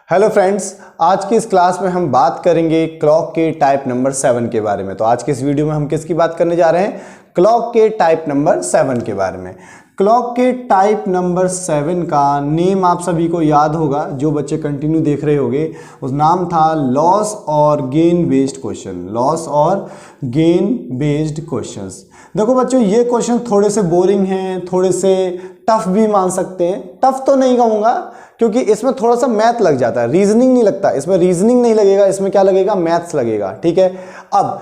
Hello friends, आज की इस क्लास में हम बात करेंगे क्लॉक के टाइप नंबर 7 के बारे में। तो आज के इस वीडियो में हम किसकी बात करने जा रहे हैं? क्लॉक के टाइप नंबर 7 के बारे में। क्लॉक के टाइप नंबर 7 का नेम आप सभी को याद होगा, जो बच्चे कंटिन्यू देख रहे होंगे। उस नाम था लॉस और गेन बेस्ड क्वेश्चन। लॉस और गेन बेस्ड क्वेश्चंस। देखो बच्चों, ये क्वेश्चन थोड़े से बोरिंग हैं, थोड़े से टफ भी मान सकते हैं। टफ तो नहीं कहूँगा क्योंकि इसमें थोड़ा सा मैथ लग जाता है, रीजनिंग नहीं लगता। इसमें रीजनिंग नहीं लगेगा, इसमें क्या लगेगा? मैथ्स लगेगा। ठीक है, अब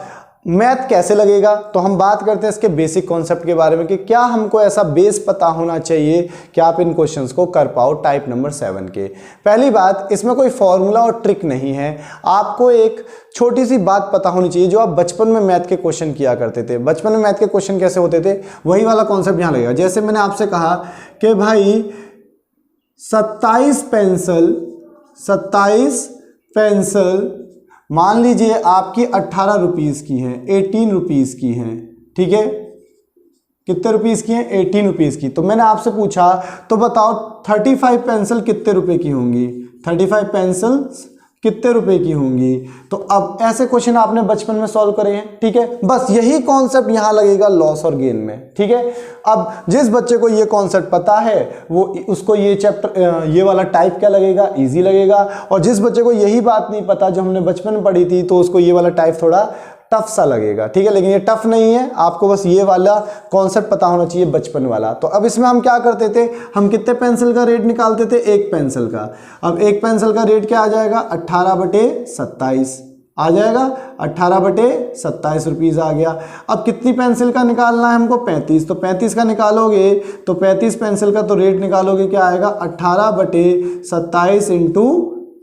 मैथ कैसे लगेगा तो हम बात करते हैं इसके बेसिक कॉन्सेप्ट के बारे में कि क्या हमको ऐसा बेस पता होना चाहिए कि आप इन क्वेश्चंस को कर पाओ टाइप नंबर 7 के। पहली बात, इसमें कोई फॉर्मूला और ट्रिक नहीं है। आपको एक छोटी सी बात पता होनी चाहिए जो आप बचपन में मैथ के क्वेश्चन किया करते थे। बचपन में मैथ के क्वेश्चन कैसे होते थे, वही वाला कॉन्सेप्ट यहाँ लगेगा। जैसे मैंने आपसे कहा कि भाई 27 पेंसिल मान लीजिए आपकी 18 रुपीज़ की हैं, 18 रुपीज़ की हैं। ठीक है, कितने रुपीज़ की हैं? 18 रुपीज़ की। तो मैंने आपसे पूछा तो बताओ 35 पेंसिल कितने रुपए की होंगी? 35 पेंसिल्स कितने रुपए की होंगी? तो अब ऐसे क्वेश्चन आपने बचपन में सॉल्व करे हैं। ठीक है, बस यही कॉन्सेप्ट यहां लगेगा लॉस और गेन में। ठीक है, अब जिस बच्चे को ये कॉन्सेप्ट पता है वो उसको ये चैप्टर, ये वाला टाइप क्या लगेगा? इजी लगेगा। और जिस बच्चे को यही बात नहीं पता जो हमने बचपन में पढ़ी थी, तो उसको ये वाला टाइप थोड़ा टफ सा लगेगा। ठीक है, लेकिन ये टफ नहीं है, आपको बस ये वाला कॉन्सेप्ट पता होना चाहिए, बचपन वाला। तो अब इसमें हम क्या करते थे, हम कितने पेंसिल का रेट निकालते थे? एक पेंसिल का। अब एक पेंसिल का रेट क्या आ जाएगा? 18/27 आ जाएगा। 18/27 रुपीज़ आ गया। अब कितनी पेंसिल का निकालना है हमको? 35। तो 35 का निकालोगे तो 35 पेंसिल का तो रेट निकालोगे, क्या आएगा? 18/27 इंटू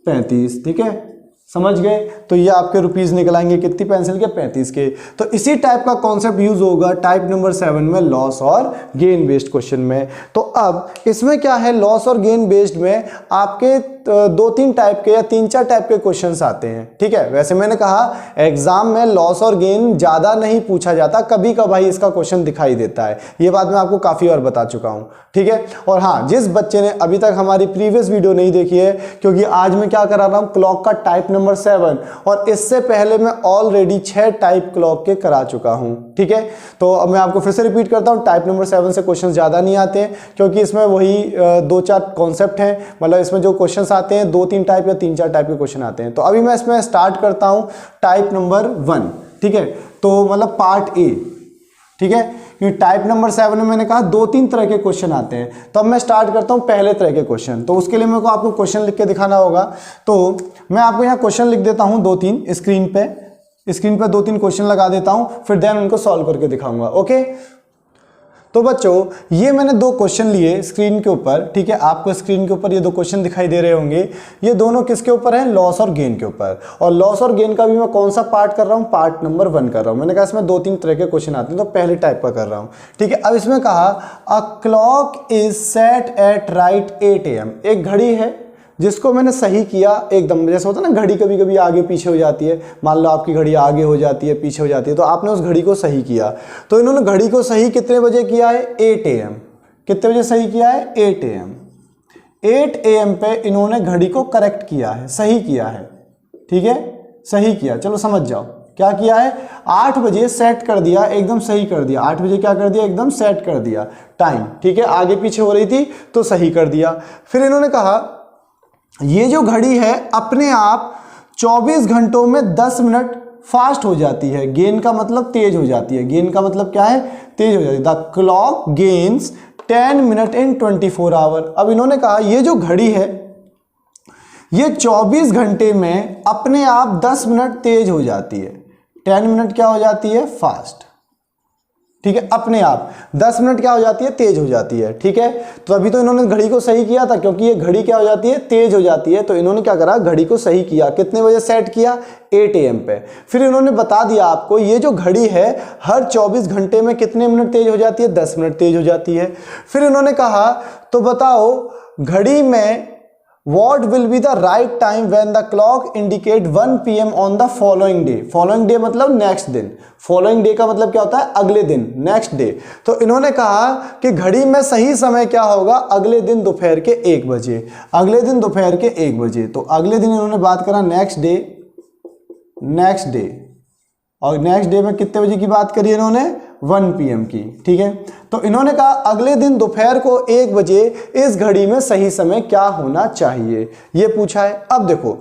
35। ठीक है, समझ गए? तो ये आपके रुपीस निकल आएंगे कितनी पेंसिल के? 35 के। तो इसी टाइप का कॉन्सेप्ट यूज होगा टाइप नंबर 7 में, लॉस और गेन बेस्ड क्वेश्चन में। तो अब इसमें क्या है, लॉस और गेन बेस्ड में आपके 2-3 टाइप के या 3-4 टाइप के क्वेश्चंस आते हैं। ठीक है, वैसे मैंने कहा एग्जाम में लॉस और गेन ज्यादा नहीं पूछा जाता, कभी कभाई इसका क्वेश्चन दिखाई देता है। ये बात मैं आपको काफी बार बता चुका हूं। ठीक है, और हाँ, जिस बच्चे ने अभी तक हमारी प्रीवियस वीडियो नहीं देखी है, क्योंकि आज मैं क्या करा रहा हूं, क्लॉक का टाइप नंबर 7, और इससे पहले मैं ऑलरेडी 6 टाइप क्लॉक के करा चुका हूं। ठीक है, तो अब मैं आपको फिर से रिपीट करता हूं, टाइप नंबर 7 से क्वेश्चन ज्यादा नहीं आते हैं, क्योंकि इसमें वही 2-4 कॉन्सेप्ट हैं। मतलब इसमें जो क्वेश्चन आते हैं 2-3 टाइप या 3-4 टाइप के क्वेश्चन आते हैं। तो अभी मैं इसमें स्टार्ट करता हूं टाइप नंबर 1। ठीक है, तो मतलब पार्ट ए। ठीक है, क्योंकि टाइप नंबर 7 में मैंने कहा 2-3 तरह के क्वेश्चन आते हैं। तो अब मैं स्टार्ट करता हूं पहले तरह के क्वेश्चन। तो उसके लिए मेरे को आपको क्वेश्चन लिख के दिखाना होगा। तो मैं आपको यहाँ क्वेश्चन लिख देता हूं 2-3 स्क्रीन पे 2-3 क्वेश्चन लगा देता हूं, फिर देन उनको सॉल्व करके दिखाऊंगा। ओके, तो बच्चों ये मैंने 2 क्वेश्चन लिए स्क्रीन के ऊपर। ठीक है, आपको स्क्रीन के ऊपर ये 2 क्वेश्चन दिखाई दे रहे होंगे। ये दोनों किसके ऊपर हैं? लॉस और गेन के ऊपर। और लॉस और गेन का भी मैं कौन सा पार्ट कर रहा हूँ? पार्ट नंबर 1 कर रहा हूँ। मैंने कहा इसमें 2-3 तरह के क्वेश्चन आते हैं, तो पहले टाइप का कर रहा हूँ। ठीक है, अब इसमें कहा a clock is set at right 8 AM। एक घड़ी है जिसको मैंने सही किया एकदम, जैसे होता है ना घड़ी कभी कभी आगे पीछे हो जाती है। मान लो आपकी घड़ी आगे हो जाती है, पीछे हो जाती है, तो आपने उस घड़ी को सही किया। तो इन्होंने घड़ी को सही कितने बजे किया है? 8 AM। कितने बजे सही किया है? 8 AM। 8 AM पे इन्होंने घड़ी को करेक्ट किया है, सही किया है। ठीक है, सही किया। चलो समझ जाओ क्या किया है। 8 बजे सेट कर दिया, एकदम सही कर दिया। 8 बजे क्या कर दिया? एकदम सेट कर दिया टाइम। ठीक है, आगे पीछे हो रही थी तो सही कर दिया। फिर इन्होंने कहा ये जो घड़ी है अपने आप 24 घंटों में 10 मिनट फास्ट हो जाती है। गेन का मतलब तेज हो जाती है। गेन का मतलब क्या है? तेज हो जाती है। The clock gains 10 minute in 24 hour. अब इन्होंने कहा ये जो घड़ी है ये 24 घंटे में अपने आप 10 मिनट तेज हो जाती है। 10 मिनट क्या हो जाती है? फास्ट। ठीक है, अपने आप 10 मिनट क्या हो जाती है? तेज हो जाती है। ठीक है, तो अभी तो इन्होंने घड़ी को सही किया था, क्योंकि ये घड़ी क्या हो जाती है? तेज हो जाती है। तो इन्होंने क्या करा? घड़ी को सही किया। कितने बजे सेट किया? 8 AM पे। फिर इन्होंने बता दिया आपको ये जो घड़ी है हर 24 घंटे में कितने मिनट तेज हो जाती है? 10 मिनट तेज हो जाती है। फिर इन्होंने कहा तो बताओ घड़ी में What will be the right time when the clock indicate 1 PM on the following day? Following day मतलब नेक्स्ट दिन, following day का मतलब क्या होता है? अगले दिन, नेक्स्ट डे। तो इन्होंने कहा कि घड़ी में सही समय क्या होगा? अगले दिन दोपहर के 1 बजे, अगले दिन दोपहर के 1 बजे। तो अगले दिन इन्होंने बात करा नेक्स्ट डे, नेक्स्ट डे, और नेक्स्ट डे में कितने बजे की बात करी इन्होंने? 1 PM की, ठीक है। तो इन्होंने कहा अगले दिन दोपहर को 1 बजे इस घड़ी में सही समय क्या होना चाहिए, ये पूछा है। अब देखो,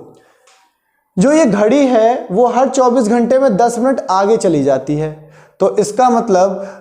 जो ये घड़ी है वो हर 24 घंटे में 10 मिनट आगे चली जाती है। तो इसका मतलब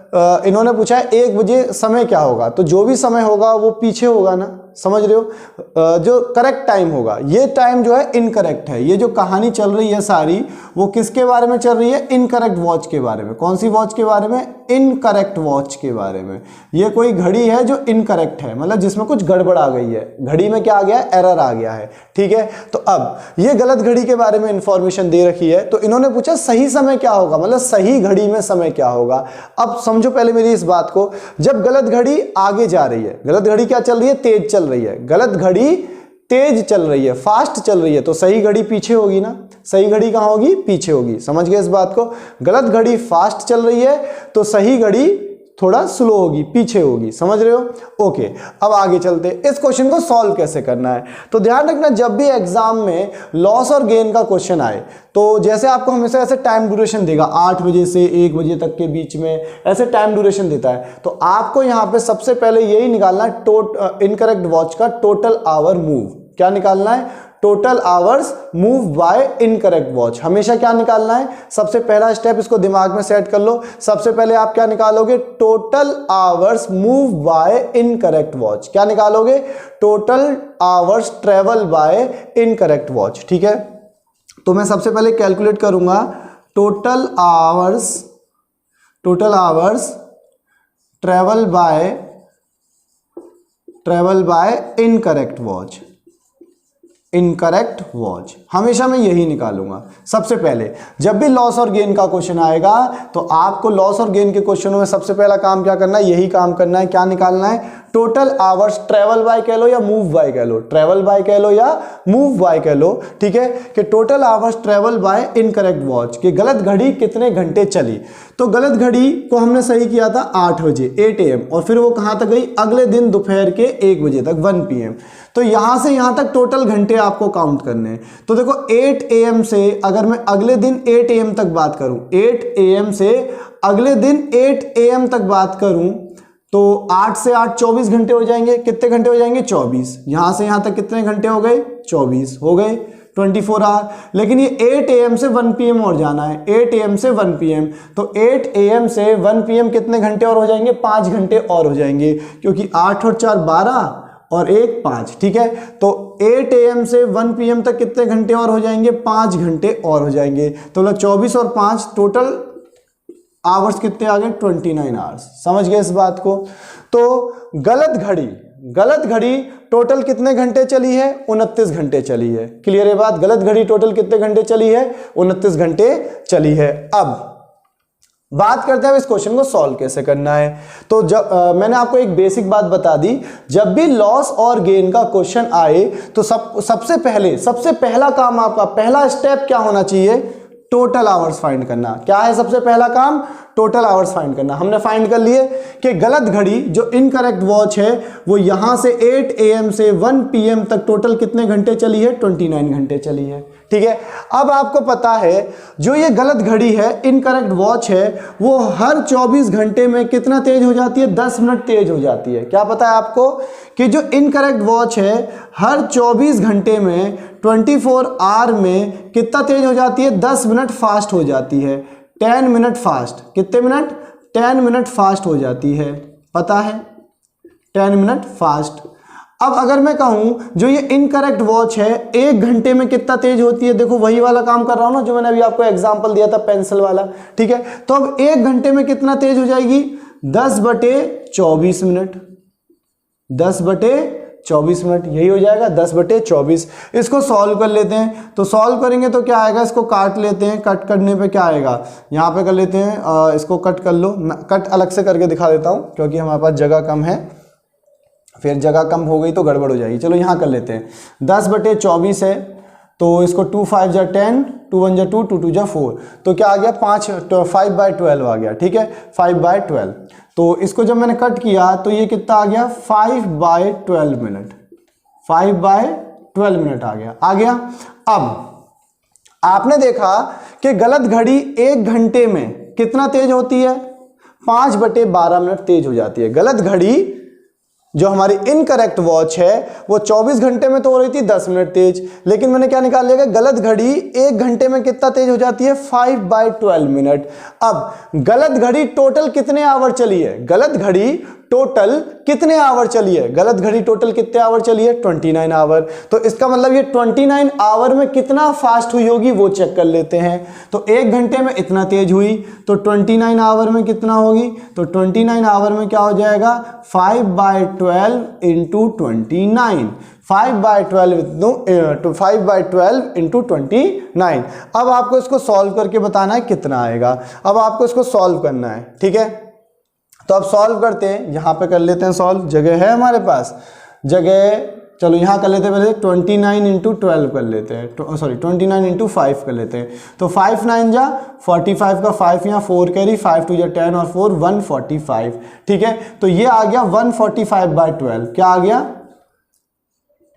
इन्होंने पूछा है 1 बजे समय क्या होगा, तो जो भी समय होगा वो पीछे होगा ना, समझ रहे हो? जो करेक्ट टाइम होगा, ये टाइम जो है इनकरेक्ट है। ये जो कहानी चल रही है सारी, वो किसके बारे में चल रही है? इनकरेक्ट वॉच के बारे में। कौन सी वॉच के बारे में? इनकरेक्ट वॉच के बारे में। ये कोई घड़ी है जो इनकरेक्ट है, मतलब जिसमें कुछ गड़बड़ आ गई है, घड़ी में क्या आ गया है? एरर आ गया है, ठीक है। तो अब ये गलत घड़ी के बारे में इंफॉर्मेशन दे रखी है, तो इन्होंने पूछा सही समय क्या होगा, मतलब सही घड़ी में समय क्या होगा। अब समझो पहले मेरी इस बात को, जब गलत घड़ी आगे जा रही है, गलत घड़ी क्या चल रही है? तेज चल रही है। गलत घड़ी तेज चल रही है, फास्ट चल रही है, तो सही घड़ी पीछे होगी ना। सही घड़ी कहां होगी? पीछे होगी। समझ गए इस बात को? गलत घड़ी फास्ट चल रही है तो सही घड़ी थोड़ा स्लो होगी, पीछे होगी। समझ रहे हो? ओके, अब आगे चलते। इस क्वेश्चन को सॉल्व कैसे करना है, तो ध्यान रखना, जब भी एग्जाम में लॉस और गेन का क्वेश्चन आए, तो जैसे आपको हमेशा ऐसे टाइम ड्यूरेशन देगा, 8 बजे से 1 बजे तक के बीच में ऐसे टाइम ड्यूरेशन देता है, तो आपको यहाँ पे सबसे पहले यही निकालना है इनकरेक्ट वॉच का टोटल आवर मूव। क्या निकालना है? Total hours move by incorrect watch. हमेशा क्या निकालना है? सबसे पहला स्टेप इसको दिमाग में सेट कर लो। सबसे पहले आप क्या निकालोगे? Total hours move by incorrect watch. क्या निकालोगे? Total hours travel by incorrect watch, ठीक है। तो मैं सबसे पहले कैलकुलेट करूंगा total hours travel by incorrect watch. Incorrect watch हमेशा मैं यही निकालूंगा सबसे पहले। जब भी लॉस और गेन का क्वेश्चन आएगा तो आपको लॉस और गेन के क्वेश्चनों में सबसे पहला काम क्या करना है? यही काम करना है। क्या निकालना है? टोटल आवर्स ट्रेवल बाय कह लो या मूव बाय कह लो, ट्रेवल बाय कह लो या मूव बाय कह लो, ठीक है। कि total hours travel by incorrect watch, कि गलत घड़ी कितने घंटे चली। तो गलत घड़ी को हमने सही किया था 8 बजे, 8 AM, और फिर वो कहां तक गई? अगले दिन दोपहर के 1 बजे तक, 1 PM। तो यहां से यहां तक टोटल घंटे आपको काउंट करने हैं। तो देखो 8 AM से अगर मैं अगले दिन 8 AM तक बात करूं, 8 AM से अगले दिन 8 AM तक बात करूं, तो 8 से 8 24 घंटे हो जाएंगे। कितने घंटे हो जाएंगे? 24। यहां से यहां तक कितने घंटे हो गए? 24 हो गए, 24 आवर। लेकिन ये 8 AM से 1 PM और जाना है, 8 AM से 1 PM। तो 8 AM से 1 PM कितने घंटे और हो जाएंगे? 5 घंटे और हो जाएंगे, क्योंकि 8 और 4 12 और 1 5, ठीक है। तो 8 AM से 1 PM तक कितने घंटे और हो जाएंगे? 5 घंटे और हो जाएंगे। तो मतलब 24 और 5 टोटल आवर्स कितने आ गए? 29 आवर्स। समझ गए इस बात को? तो गलत घड़ी टोटल कितने घंटे चली है? 29 घंटे चली है। क्लियर है बात? गलत घड़ी टोटल कितने घंटे चली है? 29 घंटे चली है। अब बात करते हैं इस क्वेश्चन को सॉल्व कैसे करना है। तो जब मैंने आपको एक बेसिक बात बता दी, जब भी लॉस और गेन का क्वेश्चन आए तो सबसे पहला काम, आपका पहला स्टेप क्या होना चाहिए? टोटल आवर्स फाइंड करना। क्या है सबसे पहला काम? टोटल आवर्स फाइंड करना। हमने फाइंड कर लिए कि गलत घड़ी जो इनकरेक्ट वॉच है वो यहां से 8 AM से 1 PM तक टोटल कितने घंटे चली है? 29 घंटे चली है, ठीक है। अब आपको पता है जो ये गलत घड़ी है, इनकरेक्ट वॉच है, वो हर 24 घंटे में कितना तेज हो जाती है? 10 मिनट तेज हो जाती है। क्या पता है आपको कि जो इनकरेक्ट वॉच है हर 24 घंटे में 24 आवर में कितना तेज हो जाती है? 10 मिनट फास्ट हो जाती है, 10 मिनट फास्ट। कितने मिनट? 10 मिनट फास्ट हो जाती है, पता है? 10 मिनट फास्ट। अब अगर मैं कहूं जो ये इनकरेक्ट वॉच है 1 घंटे में कितना तेज होती है, देखो वही वाला काम कर रहा हूं ना जो मैंने अभी आपको एग्जांपल दिया था पेंसिल वाला, ठीक है। तो अब 1 घंटे में कितना तेज हो जाएगी? 10/24 मिनट, 10/24 मिनट, यही हो जाएगा 10/24। इसको सॉल्व कर लेते हैं। तो सॉल्व करेंगे तो क्या आएगा? इसको काट लेते हैं। कट करने पे क्या आएगा? यहाँ पे कर लेते हैं, इसको कट कर लो। मैं कट अलग से करके दिखा देता हूँ क्योंकि हमारे पास जगह कम है। फिर जगह कम हो गई तो गड़बड़ हो जाएगी। चलो यहाँ कर लेते हैं, 10/24 है तो इसको 2 5 जा 10, 2 1 जा 2, 2 2 जा 4, तो क्या आ गया 5/12 आ गया। ठीक है, 5/12। तो इसको जब मैंने कट किया तो ये कितना आ गया 5/12 मिनट, 5/12 मिनट आ गया। अब आपने देखा कि गलत घड़ी 1 घंटे में कितना तेज होती है, 5/12 मिनट तेज हो जाती है। गलत घड़ी जो हमारी इनकरेक्ट वॉच है वो 24 घंटे में तो हो रही थी 10 मिनट तेज, लेकिन मैंने क्या निकाल लिया, गलत घड़ी 1 घंटे में कितना तेज हो जाती है 5/12 मिनट। अब गलत घड़ी टोटल कितने आवर चली है, गलत घड़ी टोटल कितने आवर चली है, गलत घड़ी टोटल कितने आवर चली है 29 आवर। तो इसका मतलब ये 29 आवर में कितना फास्ट हुई होगी वो चेक कर लेते हैं। तो 1 घंटे में इतना तेज हुई तो 29 आवर में कितना होगी, तो 29 आवर में क्या हो जाएगा 5/12 इंटू 29, 5/12 इंटू 29। अब आपको इसको सॉल्व करके बताना है कितना आएगा। अब आपको इसको सॉल्व करना है, ठीक है। तो अब सॉल्व करते हैं, यहाँ पे कर लेते हैं सॉल्व, जगह है हमारे पास जगह। चलो यहाँ कर लेते हैं पहले 29 इंटू 12 कर लेते हैं, सॉरी 29 इंटू 5 कर लेते हैं। तो 5 9 जा 45 का 5 यहाँ 4 कैरी, 5 2 जा 10 और 4 145। ठीक है, तो ये आ गया 145/12। क्या आ गया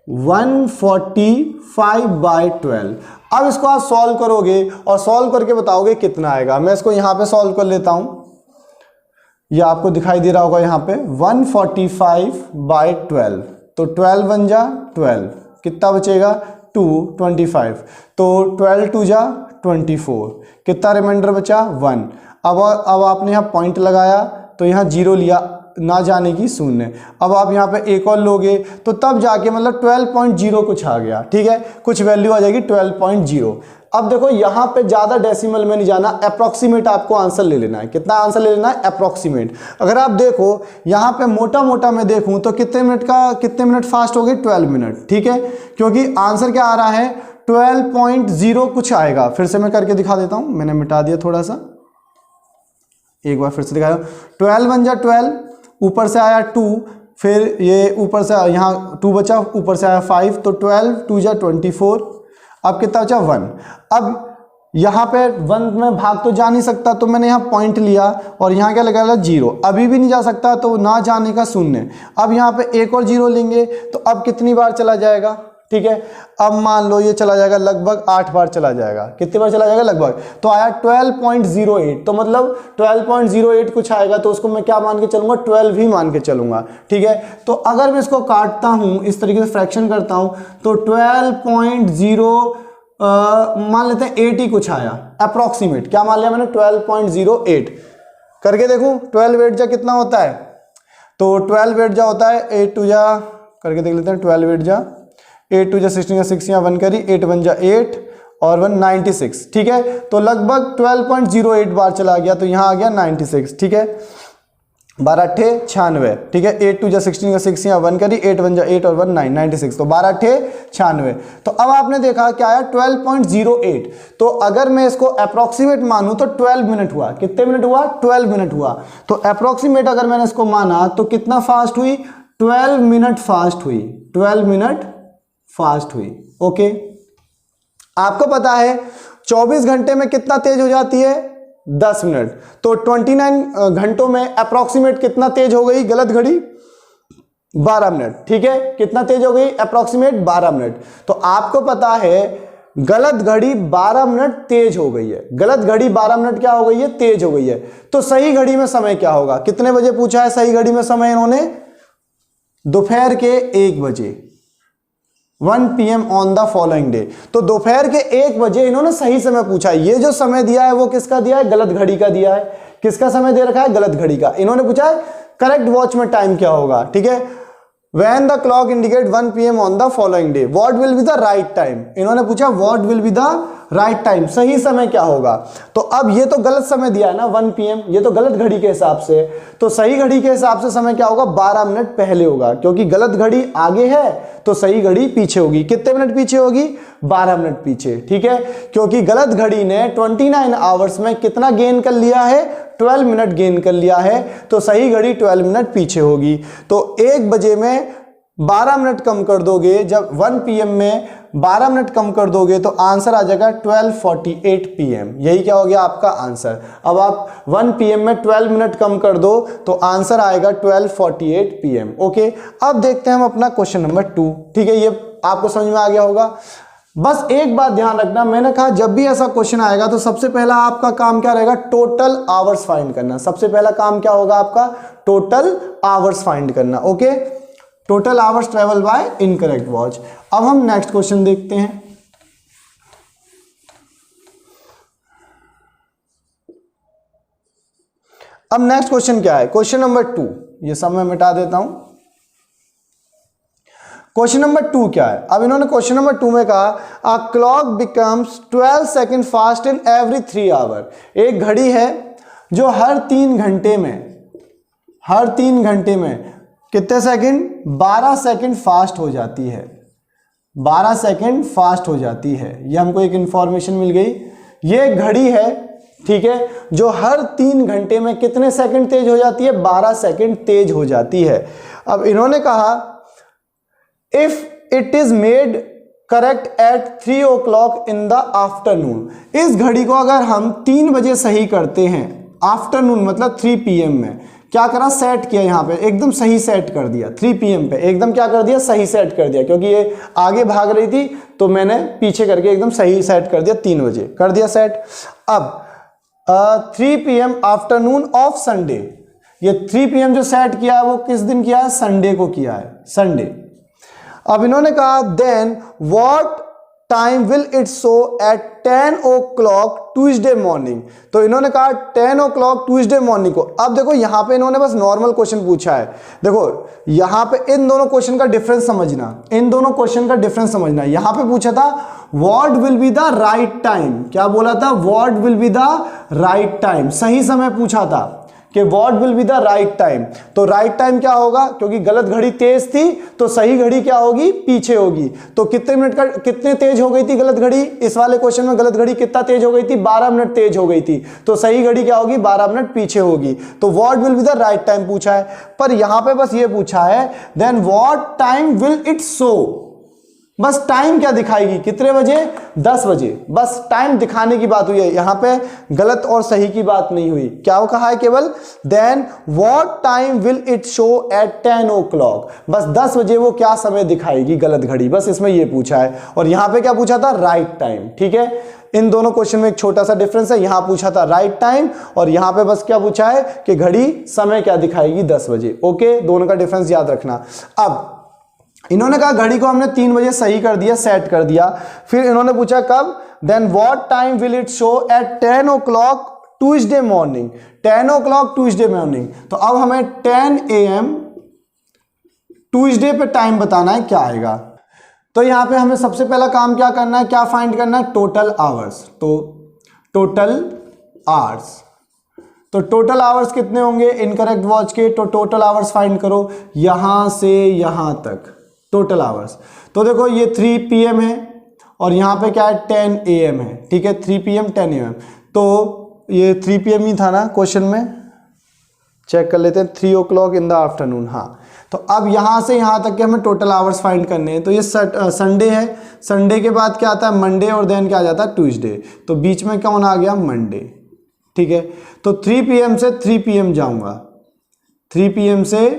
145/12। अब इसको आप सॉल्व करोगे और सॉल्व करके बताओगे कितना आएगा। मैं इसको यहाँ पे सॉल्व कर लेता हूँ, ये आपको दिखाई दे रहा होगा यहाँ पे 145/12। तो 12 1 जा 12, कितना बचेगा 2 25, तो 12 2 जा 24, कितना रिमाइंडर बचा 1। अब आपने यहाँ पॉइंट लगाया तो यहाँ 0 लिया, ना जाने की 0। अब आप यहाँ पे एक और लोगे तो तब जाके मतलब 12.0 कुछ आ गया। ठीक है, कुछ वैल्यू आ जाएगी 12.0। अब देखो यहाँ पे ज़्यादा डेसिमल में नहीं जाना, अप्रॉक्सीमेट आपको आंसर ले लेना है। कितना आंसर ले लेना है अप्रॉक्सीमेट। अगर आप देखो यहाँ पे मोटा मोटा मैं देखूँ तो कितने मिनट फास्ट हो गए 12 मिनट। ठीक है, क्योंकि आंसर क्या आ रहा है 12.0 कुछ आएगा। फिर से मैं करके दिखा देता हूँ, मैंने मिटा दिया थोड़ा सा, एक बार फिर से दिखाया। 12 1 जा 12, ऊपर से आया 2, फिर ये ऊपर से यहाँ 2 बचा, ऊपर से आया 5, तो 12 2 जा 24। अब कितना बचा 1। अब यहाँ पे 1 में भाग तो जा नहीं सकता, तो मैंने यहाँ पॉइंट लिया और यहाँ क्या लगा 0। अभी भी नहीं जा सकता तो ना जाने का 0। अब यहाँ पे एक और 0 लेंगे तो अब कितनी बार चला जाएगा। ठीक है, अब मान लो ये चला जाएगा लगभग 8 बार चला जाएगा। कितनी बार चला जाएगा लगभग, तो आया 12.08। तो मतलब 12.08 कुछ आएगा, तो उसको मैं क्या मान के चलूंगा 12 ही मान के चलूंगा। ठीक है, तो अगर मैं इसको काटता हूं, इस तरीके से फ्रैक्शन करता हूं, तो 12.0 मान लेते हैं 8 ही कुछ आया अप्रॉक्सीमेट। क्या मान लिया मैंने 12.08। करके देखूं 12 8 जा कितना होता है, तो 12 8 जा होता है 8 2 जा, करके देख लेते हैं 12 8 जा 8 2 जा 16 या 6 यहाँ 1 करी, 8 1 जा 8 और 1 96। ठीक है, तो लगभग 12.08 बार चला गया, तो यहाँ आ गया 96। ठीक है, 12 8 96। ठीक है, 8 2 जा 16 या 6 यहाँ 1 करी, 8 1 जा 8 और 1 9 96, तो 12 8 96। तो अब आपने देखा क्या आया 12.08। तो अगर मैं इसको अप्रॉक्सीमेट मानूं तो 12 मिनट हुआ। कितने मिनट हुआ 12 मिनट हुआ। तो अप्रॉक्सीमेट अगर मैंने इसको माना तो कितना फास्ट हुई 12 मिनट फास्ट हुई, 12 मिनट फास्ट हुई। ओके, आपको पता है 24 घंटे में कितना तेज हो जाती है 10 मिनट, तो 29 घंटों में अप्रॉक्सीमेट कितना तेज हो गई गलत घड़ी 12 मिनट। ठीक है, कितना तेज हो गई अप्रॉक्सीमेट 12 मिनट। तो आपको पता है गलत घड़ी 12 मिनट तेज हो गई है, गलत घड़ी 12 मिनट क्या हो गई है तेज हो गई है। तो सही घड़ी में समय क्या होगा, कितने बजे पूछा है सही घड़ी में समय इन्होंने, दोपहर के 1 बजे, 1 PM on the following day. तो दोपहर के 1 बजे इन्होंने सही समय पूछा है। ये जो समय दिया है वो किसका दिया है, गलत घड़ी का दिया है। किसका समय दे रखा है, गलत घड़ी का। इन्होंने पूछा है करेक्ट वॉच में टाइम क्या होगा। ठीक है, when the clock indicate 1 PM on the following day, what will be the right time. इन्होंने पूछा what will be the right time, सही समय क्या होगा। तो अब ये तो गलत समय दिया है ना 1 PM, ये तो गलत घड़ी के हिसाब से। तो सही घड़ी के हिसाब से समय क्या होगा 12 मिनट पहले होगा, क्योंकि गलत घड़ी आगे है तो सही घड़ी पीछे होगी। कितने मिनट पीछे होगी 12 मिनट पीछे। ठीक है, क्योंकि गलत घड़ी ने 29 आवर्स में कितना गेन कर लिया है 12 मिनट गेन कर लिया है, तो सही घड़ी 12 मिनट पीछे होगी। तो 1 बजे में 12 मिनट कम कर दोगे, जब 1 PM में 12 मिनट कम कर दोगे तो आंसर आ जाएगा 12:48 PM। यही क्या हो गया आपका आंसर। अब आप 1 PM में 12 मिनट कम कर दो तो आंसर आएगा 12:48 PM। ओके, अब देखते हैं हम अपना क्वेश्चन नंबर 2। ठीक है, ये आपको समझ में आ गया होगा। बस एक बात ध्यान रखना, मैंने कहा जब भी ऐसा क्वेश्चन आएगा तो सबसे पहला आपका काम क्या रहेगा, टोटल आवर्स फाइंड करना। सबसे पहला काम क्या होगा आपका, टोटल आवर्स फाइंड करना। Okay, total hours travel by incorrect watch. अब हम नेक्स्ट क्वेश्चन देखते हैं। अब नेक्स्ट क्वेश्चन क्या है, क्वेश्चन नंबर 2। ये सब मैं मिटा देता हूं। क्वेश्चन नंबर 2 क्या है, अब इन्होंने क्वेश्चन नंबर 2 में कहा a clock becomes 12 second fast in every 3 hour. एक घड़ी है जो हर 3 घंटे में कितने सेकंड, 12 सेकंड फास्ट हो जाती है। 12 सेकंड फास्ट हो जाती है, ये हमको एक इंफॉर्मेशन मिल गई। ये घड़ी है, ठीक है, जो हर 3 घंटे में कितने सेकंड तेज हो जाती है, 12 सेकंड तेज हो जाती है। अब इन्होंने कहा if it is made correct at 3 o'clock in the afternoon. इस घड़ी को अगर हम 3 बजे सही करते हैं, आफ्टरनून मतलब 3 PM में, क्या करा, सेट किया, यहाँ पे एकदम सही सेट कर दिया। 3 PM पे एकदम क्या कर दिया, सही सेट कर दिया, क्योंकि ये आगे भाग रही थी तो मैंने पीछे करके एकदम सही सेट कर दिया, 3 बजे कर दिया सेट। अब 3 PM आफ्टरनून ऑफ संडे, ये 3 PM जो सेट किया है वो किस दिन किया है, संडे को किया है, संडे। अब इन्होंने कहा then what time will it show at 10 o'clock Tuesday morning. तो इन्होंने कहा 10 o'clock ट्यूसडे मॉर्निंग को। अब देखो यहाँ पे इन्होंने बस नॉर्मल क्वेश्चन पूछा है। देखो यहाँ पे इन दोनों क्वेश्चन का डिफरेंस समझना, इन दोनों क्वेश्चन का डिफरेंस समझना। यहाँ पे पूछा था what will be the right time, क्या बोला था, what will be the right time, सही समय पूछा था कि what will be the right time. तो राइट टाइम क्या होगा, क्योंकि गलत घड़ी तेज थी तो सही घड़ी क्या होगी, पीछे होगी। तो कितने मिनट का, कितने तेज हो गई थी गलत घड़ी, इस वाले क्वेश्चन में गलत घड़ी कितना तेज हो गई थी, 12 मिनट तेज हो गई थी। तो सही घड़ी क्या होगी, 12 मिनट पीछे होगी। तो what will be the right time पूछा है, पर यहां पे बस ये पूछा है then what time will it show, बस टाइम क्या दिखाएगी, कितने बजे, 10 बजे, बस टाइम दिखाने की बात हुई है। यहां पे गलत और सही की बात नहीं हुई। क्या वो कहा है केवल, then what time will it show at 10 o'clock, बस 10 बजे वो क्या समय दिखाएगी गलत घड़ी, बस इसमें ये पूछा है। और यहां पे क्या पूछा था, राइट टाइम। ठीक है, इन दोनों क्वेश्चन में एक छोटा सा डिफरेंस है, यहां पूछा था राइट टाइम और यहां पे बस क्या पूछा है कि घड़ी समय क्या दिखाएगी, 10 बजे। ओके, दोनों का डिफरेंस याद रखना। अब इन्होंने कहा घड़ी को हमने 3 बजे सही कर दिया, सेट कर दिया। फिर इन्होंने पूछा कब, then what time will it show at 10 o'clock Tuesday morning, 10 o'clock Tuesday morning. तो अब हमें 10 AM ट्यूसडे पे टाइम बताना है, क्या आएगा। तो यहां पे हमें सबसे पहला काम क्या करना है, क्या फाइंड करना है, टोटल आवर्स। तो टोटल आवर्स, तो टोटल आवर्स कितने होंगे इनकरेक्ट वॉच के, तो टोटल आवर्स फाइंड करो यहां से यहां तक, टोटल आवर्स। तो देखो ये 3 PM है और यहाँ पे क्या है 10 AM है। ठीक है, 3 PM 10 AM, तो ये 3 PM ही था ना क्वेश्चन में, चेक कर लेते हैं, 3 o'clock इन द आफ्टरनून। हाँ, तो अब यहाँ से यहाँ तक के हमें टोटल आवर्स फाइंड करने हैं। तो ये संडे है, संडे के बाद क्या आता है मंडे और देन क्या आ जाता है ट्यूसडे, तो बीच में कौन आ गया, मंडे। ठीक है, तो 3 PM से 3 PM जाऊँगा, 3 PM से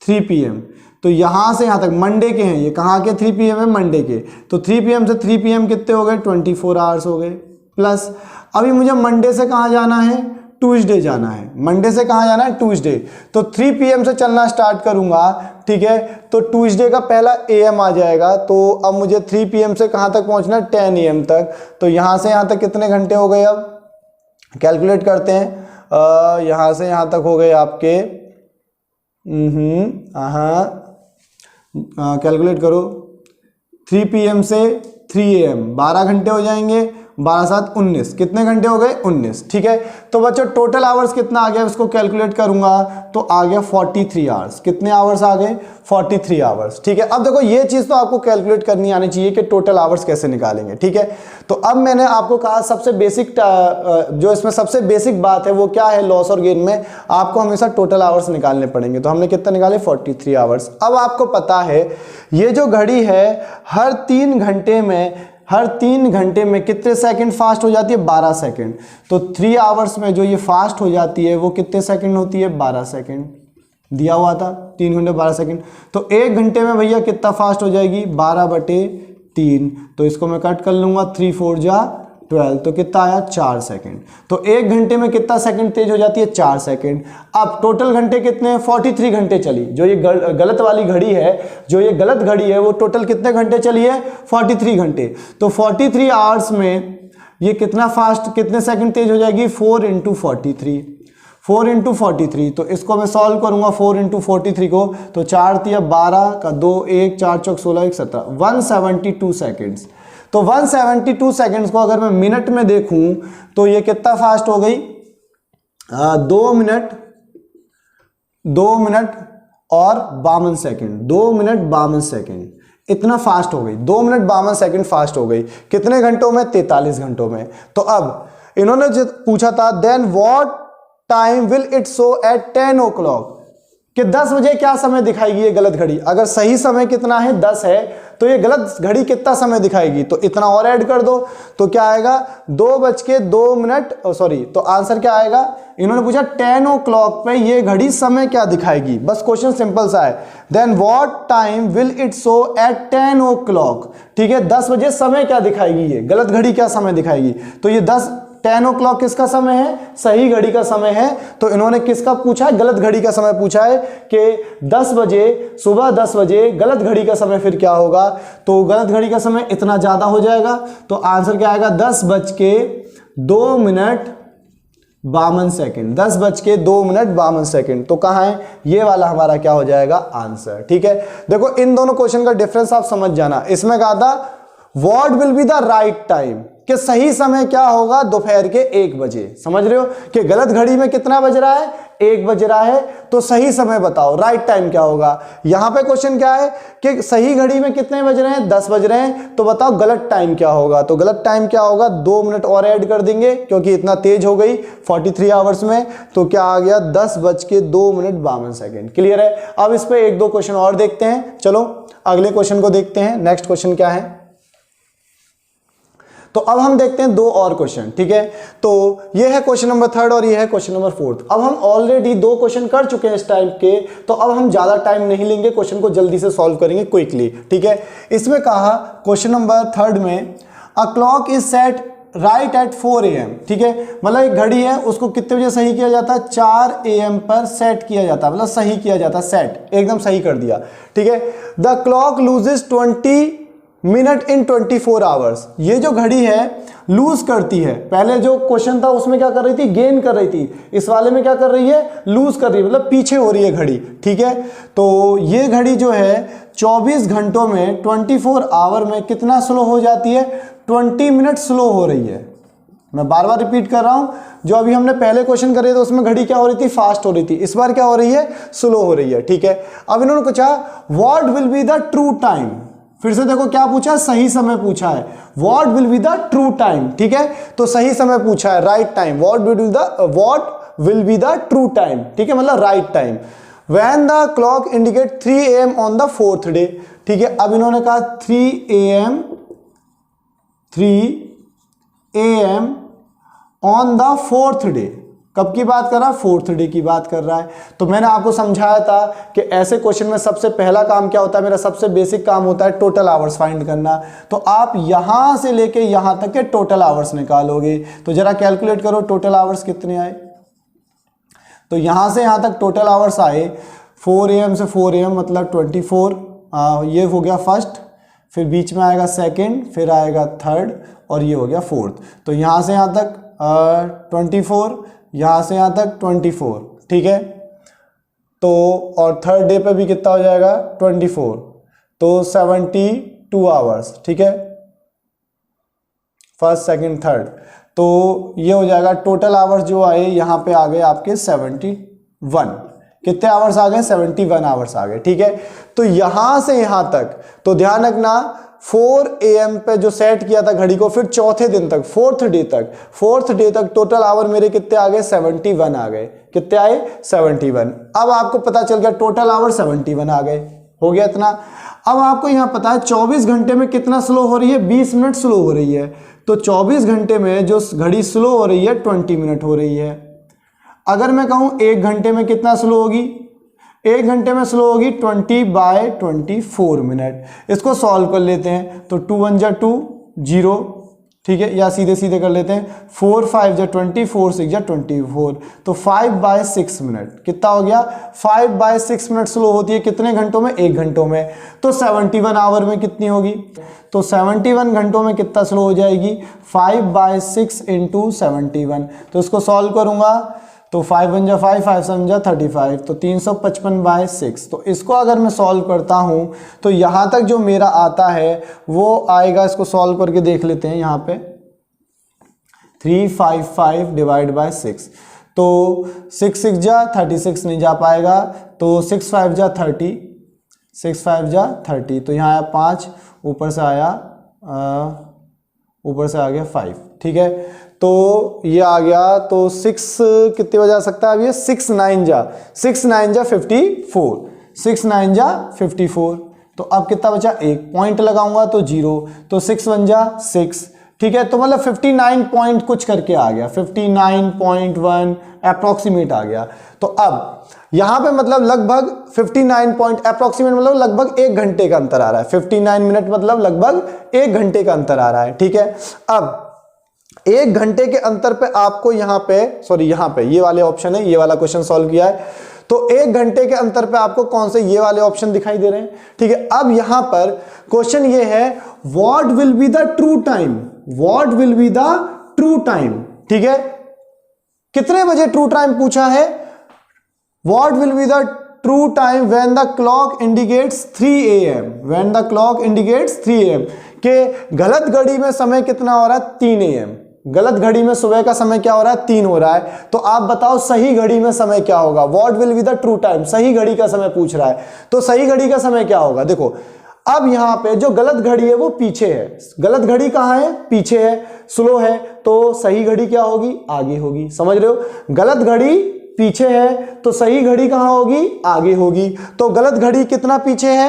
3 PM, तो यहां से यहां तक मंडे के हैं, ये कहाँ के 3 PM है, मंडे के। तो 3 PM से 3 PM कितने हो गए, 24 आवर्स हो गए। प्लस अभी मुझे मंडे से कहाँ जाना है, ट्यूसडे जाना है। मंडे से कहाँ जाना है, ट्यूसडे। तो 3 PM से चलना स्टार्ट करूंगा, ठीक है, तो ट्यूसडे का पहला AM आ जाएगा। तो अब मुझे 3 PM से कहाँ तक पहुंचना है, 10 AM तक। तो यहां से यहां तक कितने घंटे हो गए, अब कैलकुलेट करते हैं। यहां से यहां तक हो गए आपके, कैलकुलेट करो, 3 PM से 3 AM 12 घंटे हो जाएंगे 12 7 19, कितने घंटे हो गए 19। ठीक है, तो बच्चों टोटल आवर्स कितना आ गया, इसको कैलकुलेट करूंगा तो आ गया 43 आवर्स। कितने आवर्स आ गए 43 आवर्स। ठीक है, अब देखो ये चीज तो आपको कैलकुलेट करनी आनी चाहिए कि टोटल आवर्स कैसे निकालेंगे। ठीक है, तो अब मैंने आपको कहा सबसे बेसिक जो इसमें सबसे बेसिक बात है वो क्या है, लॉस और गेन में आपको हमेशा टोटल आवर्स निकालने पड़ेंगे। तो हमने कितना निकाले 43 आवर्स। अब आपको पता है ये जो घड़ी है हर 3 घंटे में कितने सेकंड फास्ट हो जाती है, 12 सेकंड। तो 3 आवर्स में जो ये फास्ट हो जाती है वो कितने सेकंड होती है, 12 सेकंड दिया हुआ था, 3 घंटे 12 सेकंड। तो 1 घंटे में भैया कितना फास्ट हो जाएगी, 12/3। तो इसको मैं कट कर लूंगा, 3 4 जा 12, तो कितना आया 4 सेकंड। तो 1 घंटे में कितना सेकंड तेज हो जाती है, 4 सेकंड। अब टोटल घंटे कितने हैं, 43 घंटे चली। जो ये गलत वाली घड़ी है, जो ये गलत घड़ी है वो टोटल कितने घंटे चली है, 43 घंटे। तो 43 आवर्स में ये कितना फास्ट, कितने सेकंड तेज हो जाएगी, 4 × 43, 4 × 43। तो इसको मैं सॉल्व करूंगा 4 × 43 को, तो 4 × 12 का 2 1 4 चौक 16 1 17, 172 सेकेंड्स। तो 172 सेकेंड्स को अगर मैं मिनट में देखूं तो ये कितना फास्ट हो गई, 2 मिनट और 52 सेकेंड, 2 मिनट 52 सेकेंड, इतना फास्ट हो गई, 2 मिनट 52 सेकेंड फास्ट हो गई। कितने घंटों में, 43 घंटों में। तो अब इन्होंने जो पूछा था, then what time will it show at 10 o'clock, कि 10 बजे क्या समय दिखाएगी ये गलत घड़ी। अगर सही समय कितना है 10 है तो ये गलत घड़ी कितना समय दिखाएगी, तो इतना और ऐड कर दो तो क्या आएगा 2:02 सॉरी, तो आंसर क्या आएगा, इन्होंने पूछा 10 o'clock पे ये घड़ी समय क्या दिखाएगी। बस क्वेश्चन सिंपल सा है, then what time will it show at 10 o'clock। ठीक है, 10 बजे समय क्या दिखाएगी, ये गलत घड़ी क्या समय दिखाएगी। तो ये 10 o'clock किसका समय है, सही घड़ी का समय है। तो इन्होंने किसका पूछा है, गलत घड़ी का समय पूछा है कि 10 बजे, सुबह 10 बजे गलत घड़ी का समय फिर क्या होगा। तो गलत घड़ी का समय इतना ज्यादा हो जाएगा, तो आंसर क्या आएगा 10:02 सेकेंड, 10:02 सेकेंड। तो कहां है, ये वाला हमारा क्या हो जाएगा आंसर। ठीक है, देखो इन दोनों क्वेश्चन का डिफरेंस आप समझ जाना। इसमें कहा था what will be the right time, कि सही समय क्या होगा दोपहर के 1 बजे। समझ रहे हो कि गलत घड़ी में कितना बज रहा है, 1 बज रहा है, तो सही समय बताओ, राइट टाइम क्या होगा। यहां पे क्वेश्चन क्या है कि सही घड़ी में कितने बज रहे हैं, 10 बज रहे हैं, तो बताओ गलत टाइम क्या होगा। तो गलत टाइम क्या होगा, 2 मिनट और ऐड कर देंगे क्योंकि इतना तेज हो गई 43 आवर्स में। तो क्या आ गया 10:02 क्लियर है। अब इस पे 1-2 क्वेश्चन और देखते हैं। चलो अगले क्वेश्चन को देखते हैं। नेक्स्ट क्वेश्चन क्या है, तो अब हम देखते हैं 2 और क्वेश्चन। ठीक है, तो ये है क्वेश्चन नंबर 3 और ये है क्वेश्चन नंबर 4। अब हम ऑलरेडी 2 क्वेश्चन कर चुके हैं इस टाइप के, तो अब हम ज्यादा टाइम नहीं लेंगे, क्वेश्चन को जल्दी से सॉल्व करेंगे क्विकली। ठीक है, इसमें कहा क्वेश्चन नंबर 3 में a clock is set right at 4 AM। ठीक है, मतलब एक घड़ी है उसको कितने बजे सही किया जाता है, 4 AM पर सेट किया जाता है, मतलब सही किया जाता है, सेट एकदम सही कर दिया। ठीक है, the clock loses 20 minute in 24 hours. ये जो घड़ी है लूज करती है, पहले जो क्वेश्चन था उसमें क्या कर रही थी, गेन कर रही थी, इस वाले में क्या कर रही है, लूज कर रही है, मतलब पीछे हो रही है घड़ी। ठीक है, तो ये घड़ी जो है 24 घंटों में 24 आवर में कितना स्लो हो जाती है, 20 मिनट स्लो हो रही है। मैं बार बार रिपीट कर रहा हूं, जो अभी हमने पहले क्वेश्चन करे थे उसमें घड़ी क्या हो रही थी, फास्ट हो रही थी, इस बार क्या हो रही है, स्लो हो रही है। ठीक है, अब इन्होंने पूछा what will be the true time. फिर से देखो क्या पूछा, सही समय पूछा है, what will be the true time. ठीक है, तो सही समय पूछा है, right time, what will be the true time. ठीक है, मतलब right time. When the clock indicate 3 AM on the 4th day. ठीक है, अब इन्होंने कहा 3 AM on the 4th day. कब की बात कर रहा है, 4th डे की बात कर रहा है। तो मैंने आपको समझाया था कि ऐसे क्वेश्चन में सबसे पहला काम क्या होता है, मेरा सबसे बेसिक काम होता है टोटल आवर्स फाइंड करना। तो आप यहां से लेके यहां तक के टोटल आवर्स निकालोगे। तो जरा कैलकुलेट करो टोटल आवर्स कितने आए। तो यहां से यहां तक टोटल आवर्स आए 4 AM से 4 AM मतलब 24, ये हो गया फर्स्ट, फिर बीच में आएगा सेकेंड, फिर आएगा थर्ड और ये हो गया फोर्थ। तो यहां से यहां तक 24, यहां से यहां तक 24। ठीक है, तो और थर्ड डे पे भी कितना हो जाएगा 24, तो 72 आवर्स। ठीक है, फर्स्ट सेकंड थर्ड, तो ये हो जाएगा टोटल आवर्स जो आए यहाँ पे आ गए आपके 71। कितने आवर्स आ गए? 71 आवर्स आ गए। ठीक है, तो यहां से यहां तक तो ध्यान रखना 4 AM पे जो सेट किया था घड़ी को, फिर चौथे दिन तक, फोर्थ डे तक टोटल आवर मेरे कितने आ गए? 71 आ गए। कितने आए? 71। अब आपको पता चल गया टोटल आवर 71 आ गए, हो गया इतना। अब आपको यहां पता है 24 घंटे में कितना स्लो हो रही है? 20 मिनट स्लो हो रही है। तो 24 घंटे में जो घड़ी स्लो हो रही है 20 मिनट हो रही है। अगर मैं कहूं 1 घंटे में कितना स्लो होगी? 1 घंटे में स्लो होगी 20/24 मिनट। इसको सॉल्व कर लेते हैं, तो 2 1 जा 2 0, ठीक है, या सीधे सीधे कर लेते हैं 4 5 जा 20, 4 6 जा 24, तो 5/6 मिनट। कितना हो गया? 5/6 मिनट स्लो होती है कितने घंटों में? 1 घंटों में। तो 71 आवर में कितनी होगी? तो 71 घंटों में कितना स्लो हो जाएगी? 5/6 × 71। तो इसको सॉल्व करूंगा तो 5 1 जा 5, 5 7 जा 35, तो 355/6। तो इसको अगर मैं सॉल्व करता हूं तो यहां तक जो मेरा आता है वो आएगा, इसको सॉल्व करके देख लेते हैं। यहां पे 355 / 6, तो 6 6 जा 36 नहीं जा पाएगा, तो 6 5 जा 30, 6 5 जा 30, तो यहाँ आया 5, ऊपर से आ गया 5। ठीक है, तो ये आ गया, तो 6 कितने बजे आ सकता है अब? ये 6 9 जा 54, 6 9 जा 54। तो अब कितना बचा? 1 पॉइंट लगाऊंगा तो 0, तो 6 1 जा 6। ठीक है, तो मतलब 59 पॉइंट कुछ करके आ गया, 59.1 अप्रोक्सीमेट आ गया। तो अब यहां पे मतलब लगभग 59 पॉइंट अप्रोक्सीमेट मतलब लगभग 1 घंटे का अंतर आ रहा है। 59 मिनट मतलब लगभग 1 घंटे का अंतर आ रहा है। ठीक है, अब 1 घंटे के अंतर पे आपको यहाँ पे ये वाले ऑप्शन है, ये वाला क्वेश्चन सॉल्व किया है, तो 1 घंटे के अंतर पे आपको कौन से ये वाले ऑप्शन दिखाई दे रहे हैं। ठीक है, अब यहां पर क्वेश्चन ये है what will be the true time, what will be the true time. ठीक है, कितने बजे ट्रू टाइम पूछा है? What will be the true time when the clock indicates 3 AM, when the clock indicates 3 AM, के गलत घड़ी में समय कितना हो रहा है? 3 AM। गलत घड़ी में सुबह का समय क्या हो रहा है? 3 हो रहा है। तो आप बताओ सही घड़ी में समय क्या होगा? What will be the true time, सही घड़ी का समय पूछ रहा है, तो सही घड़ी का समय क्या होगा? देखो अब यहां पे जो गलत घड़ी है वो पीछे है, गलत घड़ी कहां है? पीछे है, स्लो है, तो सही घड़ी क्या होगी? आगे होगी। समझ रहे हो? गलत घड़ी पीछे है तो सही घड़ी कहां होगी? आगे होगी। तो गलत घड़ी कितना पीछे है?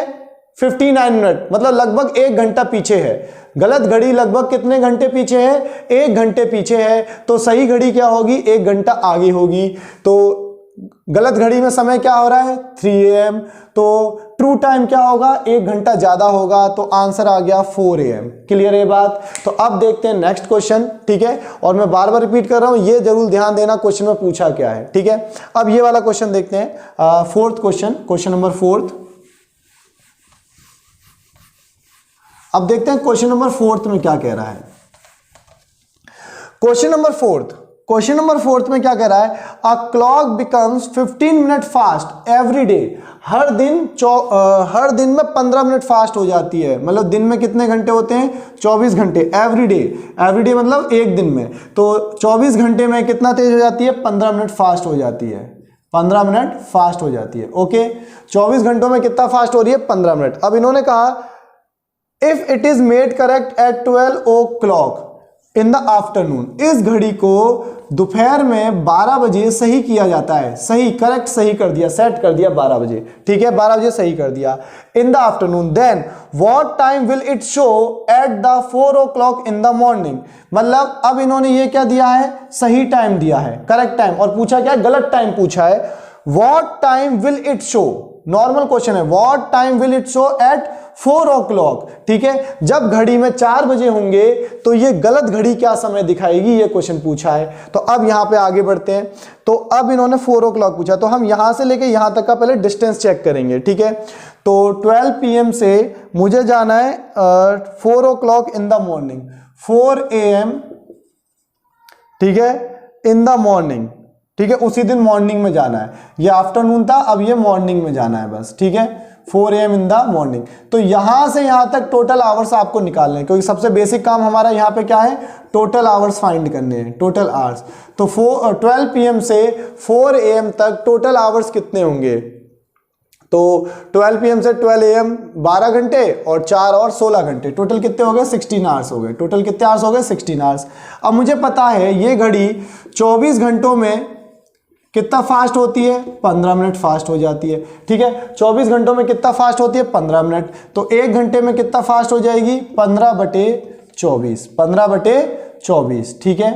59 मिनट, मतलब लगभग 1 घंटा पीछे है। गलत घड़ी लगभग कितने घंटे पीछे है? 1 घंटे पीछे है, तो सही घड़ी क्या होगी? 1 घंटा आगे होगी। तो गलत घड़ी में समय क्या हो रहा है? 3 AM, तो ट्रू टाइम क्या होगा? 1 घंटा ज्यादा होगा, तो आंसर आ गया 4 AM। क्लियर है बात? तो अब देखते हैं नेक्स्ट क्वेश्चन। ठीक है, और मैं बार बार रिपीट कर रहा हूं, ये जरूर ध्यान देना क्वेश्चन में पूछा क्या है। ठीक है, अब ये वाला क्वेश्चन देखते हैं, फोर्थ क्वेश्चन, क्वेश्चन नंबर 4। अब देखते हैं क्वेश्चन नंबर 4 में क्या कह रहा है। क्वेश्चन नंबर 4 में क्या कह रहा है? A clock becomes 15 minute fast every day, हर दिन में 15 मिनट फास्ट हो जाती है। मतलब दिन में कितने घंटे होते हैं? 24 घंटे। एवरी डे मतलब एक दिन में, तो 24 घंटे में कितना तेज हो जाती है? 15 मिनट फास्ट हो जाती है, 15 मिनट फास्ट हो जाती है। ओके, 24 घंटों में कितना फास्ट हो रही है? 15 मिनट। अब इन्होंने कहा if it is made correct at 12 o'clock in the afternoon, इस घड़ी को दोपहर में 12 बजे सही किया जाता है। सही, करेक्ट सही कर दिया, सेट कर दिया 12 बजे। ठीक है, 12 बजे सही कर दिया in the afternoon, then what time will it show at the 4 o'clock in the morning. मतलब अब इन्होंने ये क्या दिया है? सही टाइम दिया है, करेक्ट टाइम, और पूछा क्या? गलत टाइम पूछा है। What time will it show, normal question है, what time will it show at 4 o'clock। ठीक है, जब घड़ी में 4 बजे होंगे तो ये गलत घड़ी क्या समय दिखाएगी? ये क्वेश्चन पूछा है। तो अब यहां पे आगे बढ़ते हैं। तो अब इन्होंने 4 o'clock पूछा, तो हम यहां से लेके यहां तक का पहले डिस्टेंस चेक करेंगे। ठीक है, तो 12 PM से मुझे जाना है 4 o'clock in the morning, 4 AM, ठीक है, इन द मॉर्निंग। ठीक है, उसी दिन मॉर्निंग में जाना है। ये आफ्टरनून था, अब ये मॉर्निंग में जाना है बस। ठीक है, 4 AM इन द मॉर्निंग। तो यहां से यहां तक टोटल आवर्स आपको निकालने हैं, क्योंकि सबसे बेसिक काम हमारा यहां पे क्या है, टोटल आवर्स फाइंड करने हैं, टोटल आवर्स। तो 12 PM से 4 AM तक टोटल आवर्स कितने होंगे, तो 12 PM से 12 AM 12 घंटे और 4 और 16 घंटे, टोटल कितने हो गए, 16 आवर्स हो गए। टोटल कितने आवर्स हो गए, 16 आवर्स। अब मुझे पता है ये घड़ी 24 घंटों में कितना फास्ट होती है, 15 मिनट फास्ट हो जाती है। ठीक है, 24 घंटों में कितना फास्ट होती है, 15 मिनट। तो 1 घंटे में कितना फास्ट हो जाएगी, 15/24, 15/24। ठीक है,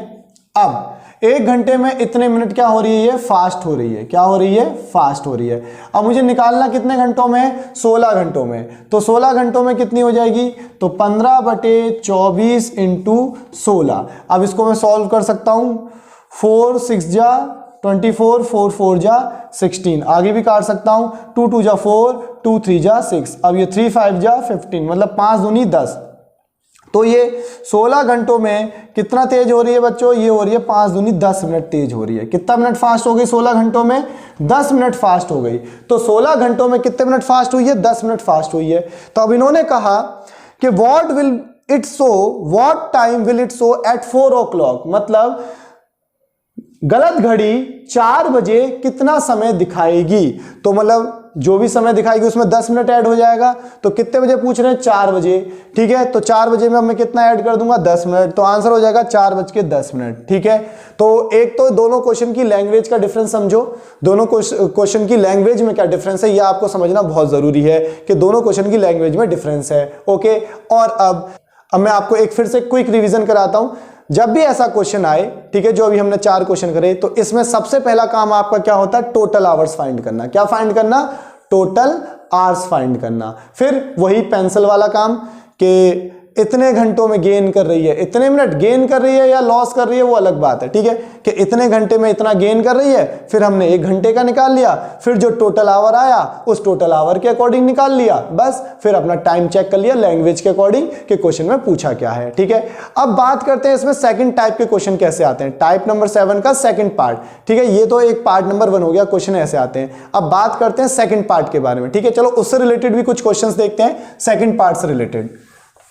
अब 1 घंटे में इतने मिनट क्या हो रही है, फास्ट हो रही है। क्या हो रही है, फास्ट हो रही है। अब मुझे निकालना कितने घंटों में, 16 घंटों में। तो 16 घंटों में कितनी हो जाएगी, तो 15/24 × 16। अब इसको मैं सॉल्व कर सकता हूं, 4 6 जा 24, 4 4 जा 16, आगे भी काट सकता हूं, 2 2 जा 4, 2 3 जा 6, अब ये 3 5 जा 15, मतलब 5 दूनी 10। तो ये 16 घंटों में कितना तेज हो रही है बच्चों, ये हो रही है 5 दूनी 10 मिनट तेज हो रही है। कितना मिनट फास्ट हो गई 16 घंटों में, 10 मिनट फास्ट हो गई। तो 16 घंटों में कितने मिनट फास्ट हुई है, 10 मिनट फास्ट हुई है। तो अब इन्होंने कहा कि what will it show, what time will it show at 4 o'clock, मतलब गलत घड़ी 4 बजे कितना समय दिखाएगी। तो मतलब जो भी समय दिखाएगी उसमें 10 मिनट ऐड हो जाएगा। तो कितने बजे पूछ रहे हैं, 4 बजे। ठीक है, तो 4 बजे में अब मैं कितना ऐड कर दूंगा, 10 मिनट। तो आंसर हो जाएगा 4:10। ठीक है, तो एक तो दोनों क्वेश्चन की लैंग्वेज का डिफरेंस समझो, दोनों क्वेश्चन की लैंग्वेज में क्या डिफरेंस है, यह आपको समझना बहुत जरूरी है कि दोनों क्वेश्चन की लैंग्वेज में डिफरेंस है। ओके, और अब मैं आपको एक फिर से क्विक रिवीजन कराता हूं। जब भी ऐसा क्वेश्चन आए, ठीक है, जो अभी हमने 4 क्वेश्चन करे, तो इसमें सबसे पहला काम आपका क्या होता है, टोटल आवर्स फाइंड करना। क्या फाइंड करना, टोटल आवर्स फाइंड करना। फिर वही पेंसिल वाला काम कि इतने घंटों में गेन कर रही है, इतने मिनट गेन कर रही है या लॉस कर रही है वो अलग बात है। ठीक है, कि इतने घंटे में इतना गेन कर रही है, फिर हमने 1 घंटे का निकाल लिया, फिर जो टोटल आवर आया उस टोटल आवर के अकॉर्डिंग निकाल लिया, बस। फिर अपना टाइम चेक कर लिया लैंग्वेज के अकॉर्डिंग कि क्वेश्चन में पूछा क्या है। ठीक है, अब बात करते हैं इसमें सेकंड टाइप के क्वेश्चन कैसे आते हैं, टाइप नंबर 7 का सेकंड पार्ट। ठीक है, ये तो एक पार्ट नंबर 1 हो गया, क्वेश्चन ऐसे आते हैं। अब बात करते हैं सेकंड पार्ट के बारे में। ठीक है, चलो उससे रिलेटेड भी कुछ क्वेश्चंस देखते हैं, सेकंड पार्ट से रिलेटेड।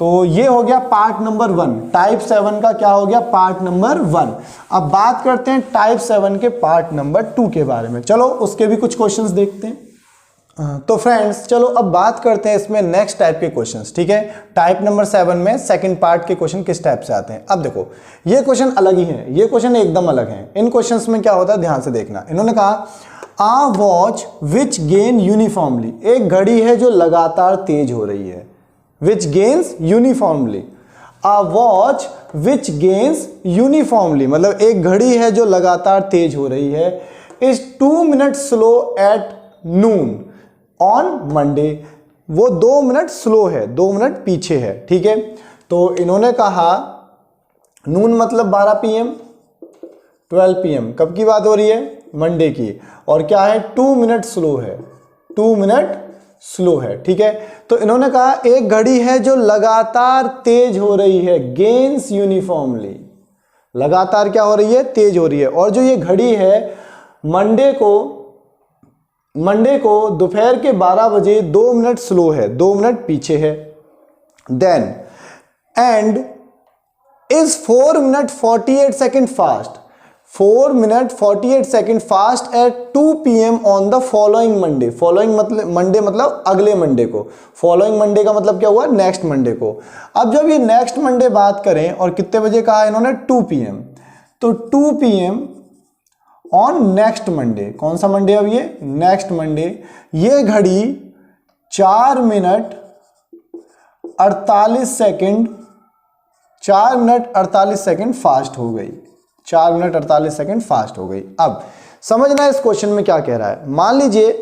तो ये हो गया पार्ट नंबर 1, टाइप 7 का क्या हो गया, पार्ट नंबर 1। अब बात करते हैं टाइप 7 के पार्ट नंबर 2 के बारे में। चलो उसके भी कुछ क्वेश्चंस देखते हैं। तो फ्रेंड्स चलो अब बात करते हैं इसमें नेक्स्ट टाइप के क्वेश्चंस। ठीक है, टाइप नंबर 7 में सेकंड पार्ट के क्वेश्चन किस टाइप से आते हैं। अब देखो ये क्वेश्चन अलग ही है, ये क्वेश्चन एकदम अलग है। इन क्वेश्चंस में क्या होता है, ध्यान से देखना। इन्होंने कहा आ वॉच विच गेन यूनिफॉर्मली, एक घड़ी है जो लगातार तेज हो रही है, which gains uniformly, a watch which gains uniformly, मतलब एक घड़ी है जो लगातार तेज हो रही है, is 2 minutes slow at noon on Monday, वो 2 मिनट स्लो है, 2 मिनट पीछे है। ठीक है, तो इन्होंने कहा नून मतलब 12 PM, 12 PM कब की बात हो रही है, मंडे की, और क्या है 2 मिनट स्लो है, 2 मिनट स्लो है। ठीक है, तो इन्होंने कहा एक घड़ी है जो लगातार तेज हो रही है, गेन्स यूनिफॉर्मली, लगातार क्या हो रही है, तेज हो रही है। और जो ये घड़ी है मंडे को दोपहर के 12 बजे 2 मिनट स्लो है, 2 मिनट पीछे है। Then and is 4 minute 48 second fast, 4 minute 48 second fast at 2 PM on the following Monday. Following मतलब मंडे मतलब अगले मंडे को, फॉलोइंग मंडे का मतलब क्या हुआ, नेक्स्ट मंडे को। अब जब ये नेक्स्ट मंडे बात करें और कितने बजे कहा इन्होंने 2 PM, तो 2 PM ऑन नेक्स्ट मंडे, कौन सा मंडे अब ये, नेक्स्ट मंडे, ये घड़ी 4 minute 48 second, 4 minute 48 second fast हो गई, 4 मिनट 48 सेकेंड फास्ट हो गई। अब समझना इस क्वेश्चन में क्या कह रहा है। मान लीजिए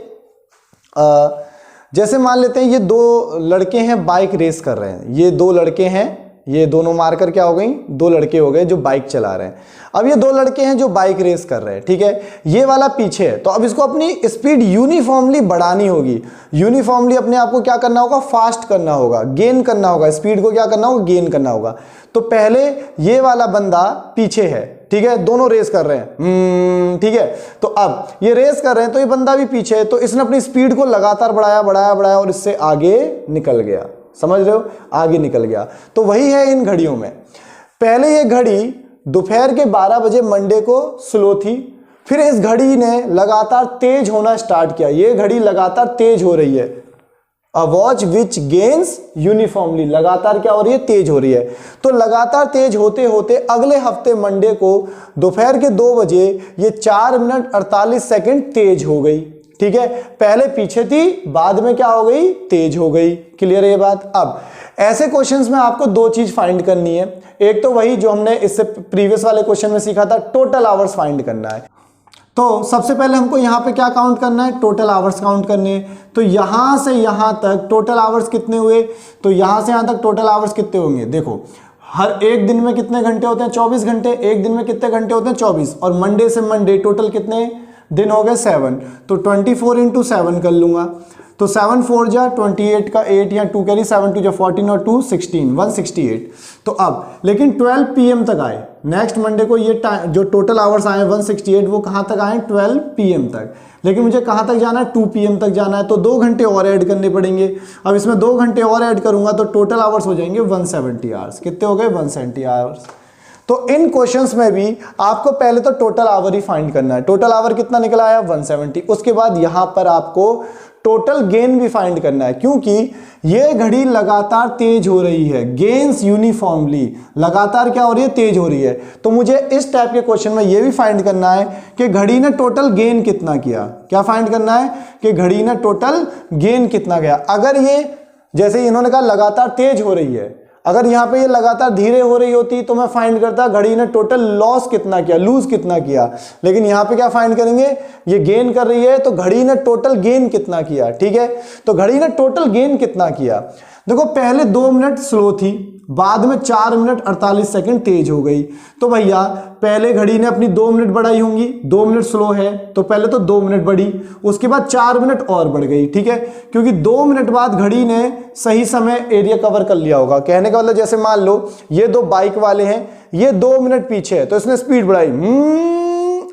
जैसे मान लेते हैं ये 2 लड़के हैं, बाइक रेस कर रहे हैं, ये 2 लड़के हैं, ये दोनों मार्कर क्या हो गई, दो लड़के हो गए जो बाइक चला रहे हैं। अब ये दो लड़के हैं जो बाइक रेस कर रहे हैं, ठीक है, ये वाला पीछे है, तो अब इसको अपनी स्पीड यूनिफॉर्मली बढ़ानी होगी। यूनिफॉर्मली अपने आप को क्या करना होगा, फास्ट करना होगा, गेन करना होगा, स्पीड को क्या करना होगा, गेन करना होगा। तो पहले ये वाला बंदा पीछे है, ठीक है, दोनों रेस कर रहे हैं, ठीक है, तो अब ये रेस कर रहे हैं तो ये बंदा भी पीछे है, तो इसने अपनी स्पीड को लगातार बढ़ाया बढ़ाया बढ़ाया और इससे आगे निकल गया, समझ रहे हो, आगे निकल गया। तो वही है इन घड़ियों में। पहले ये घड़ी दोपहर के 12 बजे मंडे को स्लो थी, फिर इस घड़ी ने लगातार तेज होना स्टार्ट किया, ये घड़ी लगातार तेज हो रही है। A watch which gains uniformly, लगातार क्या हो रही है, तेज हो रही है। तो लगातार तेज होते होते अगले हफ्ते मंडे को दोपहर के 2 बजे ये 4 मिनट 48 सेकंड तेज हो गई, ठीक है, पहले पीछे थी, बाद में क्या हो गई, तेज हो गई। क्लियर है ये बात। अब ऐसे क्वेश्चंस में आपको दो चीज फाइंड करनी है, एक तो वही जो हमने इससे प्रीवियस वाले क्वेश्चन में सीखा था, टोटल आवर्स फाइंड करना है। तो सबसे पहले हमको यहाँ पे क्या काउंट करना है, टोटल आवर्स काउंट करने हैं। तो यहाँ से यहाँ तक टोटल आवर्स कितने हुए, तो यहाँ से यहाँ तक टोटल आवर्स कितने होंगे, देखो हर एक दिन में कितने घंटे होते हैं, 24 घंटे, एक दिन में कितने घंटे होते हैं, 24, और मंडे से मंडे टोटल कितने दिन हो गए, 7, तो 24 इंटू 7 कर लूंगा, तो 7 4 जा 28 का 8 या 2 कैरी, 7 2 जा 14 और 2 16, 168। तो अब लेकिन 12 PM तक आए, नेक्स्ट मंडे को ये टाइम जो टोटल आवर्स आए 168 वो कहाँ तक आए, 12 PM तक, लेकिन मुझे कहाँ तक जाना है, 2 PM तक जाना है, तो 2 घंटे और ऐड करने पड़ेंगे। अब इसमें 2 घंटे और ऐड करूंगा तो टोटल आवर्स हो जाएंगे 170 आवर्स। कितने हो गए, 170 आवर्स। तो इन क्वेश्चंस में भी आपको पहले तो टोटल आवर ही फाइंड करना है। टोटल आवर कितना निकला आया, 170। उसके बाद यहां पर आपको टोटल गेन भी फाइंड करना है, क्योंकि ये घड़ी लगातार तेज हो रही है, गेन्स यूनिफॉर्मली, लगातार क्या हो रही है, तेज हो रही है। तो मुझे इस टाइप के क्वेश्चन में ये भी फाइंड करना है कि घड़ी ने टोटल गेन कितना किया। क्या फाइंड करना है कि घड़ी ने टोटल गेन कितना किया। अगर ये जैसे इन्होंने कहा लगातार तेज हो रही है, अगर यहाँ पे ये लगातार धीरे हो रही होती तो मैं फाइंड करता घड़ी ने टोटल लॉस कितना किया, लूज कितना किया, लेकिन यहाँ पे क्या फाइंड करेंगे, ये गेन कर रही है तो घड़ी ने टोटल गेन कितना किया, ठीक है। तो घड़ी ने टोटल गेन कितना किया, देखो पहले 2 मिनट स्लो थी, बाद में 4 मिनट 48 सेकंड तेज हो गई। तो भैया पहले घड़ी ने अपनी 2 मिनट बढ़ाई होंगी, 2 मिनट स्लो है तो पहले तो 2 मिनट बढ़ी, उसके बाद 4 मिनट और बढ़ गई, ठीक है, क्योंकि 2 मिनट बाद घड़ी ने सही समय एरिया कवर कर लिया होगा। कहने का मतलब जैसे मान लो ये दो बाइक वाले हैं, ये 2 मिनट पीछे है तो इसने स्पीड बढ़ाई,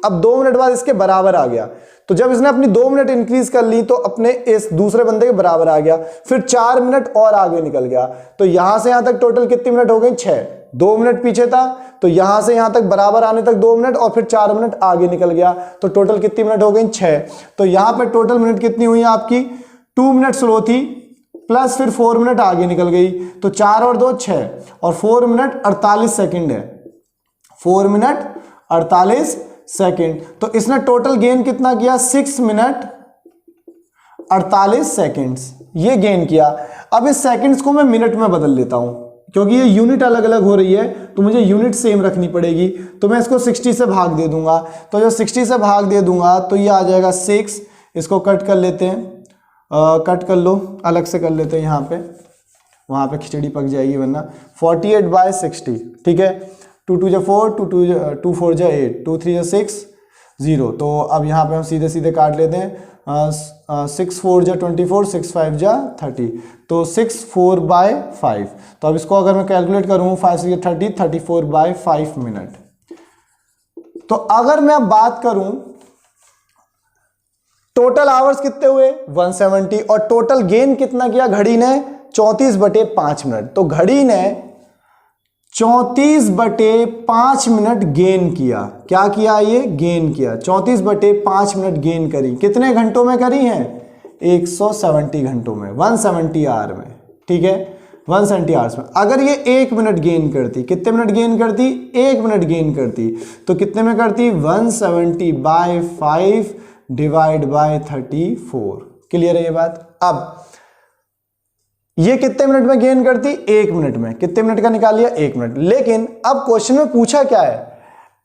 अब 2 मिनट बाद इसके बराबर आ गया, तो जब इसने अपनी 2 मिनट इंक्रीज कर ली तो अपने इस दूसरे बंदे के बराबर आ गया, फिर 4 मिनट और आगे निकल गया। तो यहां से यहां तक टोटल कितनी मिनट हो गई, 6। 2 मिनट पीछे था तो यहां से यहां तक बराबर आने तक 2 मिनट और फिर 4 मिनट आगे निकल गया, तो टोटल कितनी मिनट हो गई, 6। तो यहां पे टोटल मिनट कितनी हुई आपकी, 2 मिनट स्लो थी प्लस फिर 4 मिनट आगे निकल गई, तो 4 और 2 6 और 4 मिनट 48 सेकेंड है, 4 मिनट 48 सेकेंड। तो इसने टोटल गेन कितना किया, 6 मिनट 48 सेकेंड्स, ये गेन किया। अब इस सेकेंड्स को मैं मिनट में बदल लेता हूं, क्योंकि ये यूनिट अलग अलग हो रही है तो मुझे यूनिट सेम रखनी पड़ेगी। तो मैं इसको 60 से भाग दे दूंगा, तो जो 60 से भाग दे दूंगा तो ये आ जाएगा 6। इसको कट कर लेते हैं, कट कर लो, अलग से कर लेते हैं यहाँ पे, वहाँ पे खिचड़ी पक जाएगी वरना। 48/60, ठीक है, 2 2 जा 4, 2 4 जा 8, 2 3 जा 6, 0। तो अब यहाँ पे हम सीधे सीधे काट लेते हैं, 6 4 जा 24, 6 5 जा 30, तो 6 4/5। तो अब इसको अगर मैं कैलकुलेट करूँ 5 6 30, 34/5 मिनट। तो अगर मैं अब बात करूं टोटल आवर्स कितने हुए 170, और टोटल गेन कितना किया घड़ी ने 34/5 मिनट। तो घड़ी ने 34/5 मिनट गेन किया। क्या किया, ये गेन किया, 34/5 मिनट गेन करी। कितने घंटों में करी है, 170 घंटों में, 170 आवर में, ठीक है, 170 आवर्स में। अगर ये 1 मिनट गेन करती, कितने मिनट गेन करती, 1 मिनट गेन करती, तो कितने में करती, 170/5 डिवाइड बाय 34। क्लियर है ये बात। अब ये कितने मिनट में गेन करती, 1 मिनट में। कितने मिनट का निकाल लिया, 1 मिनट। लेकिन अब क्वेश्चन में पूछा क्या है,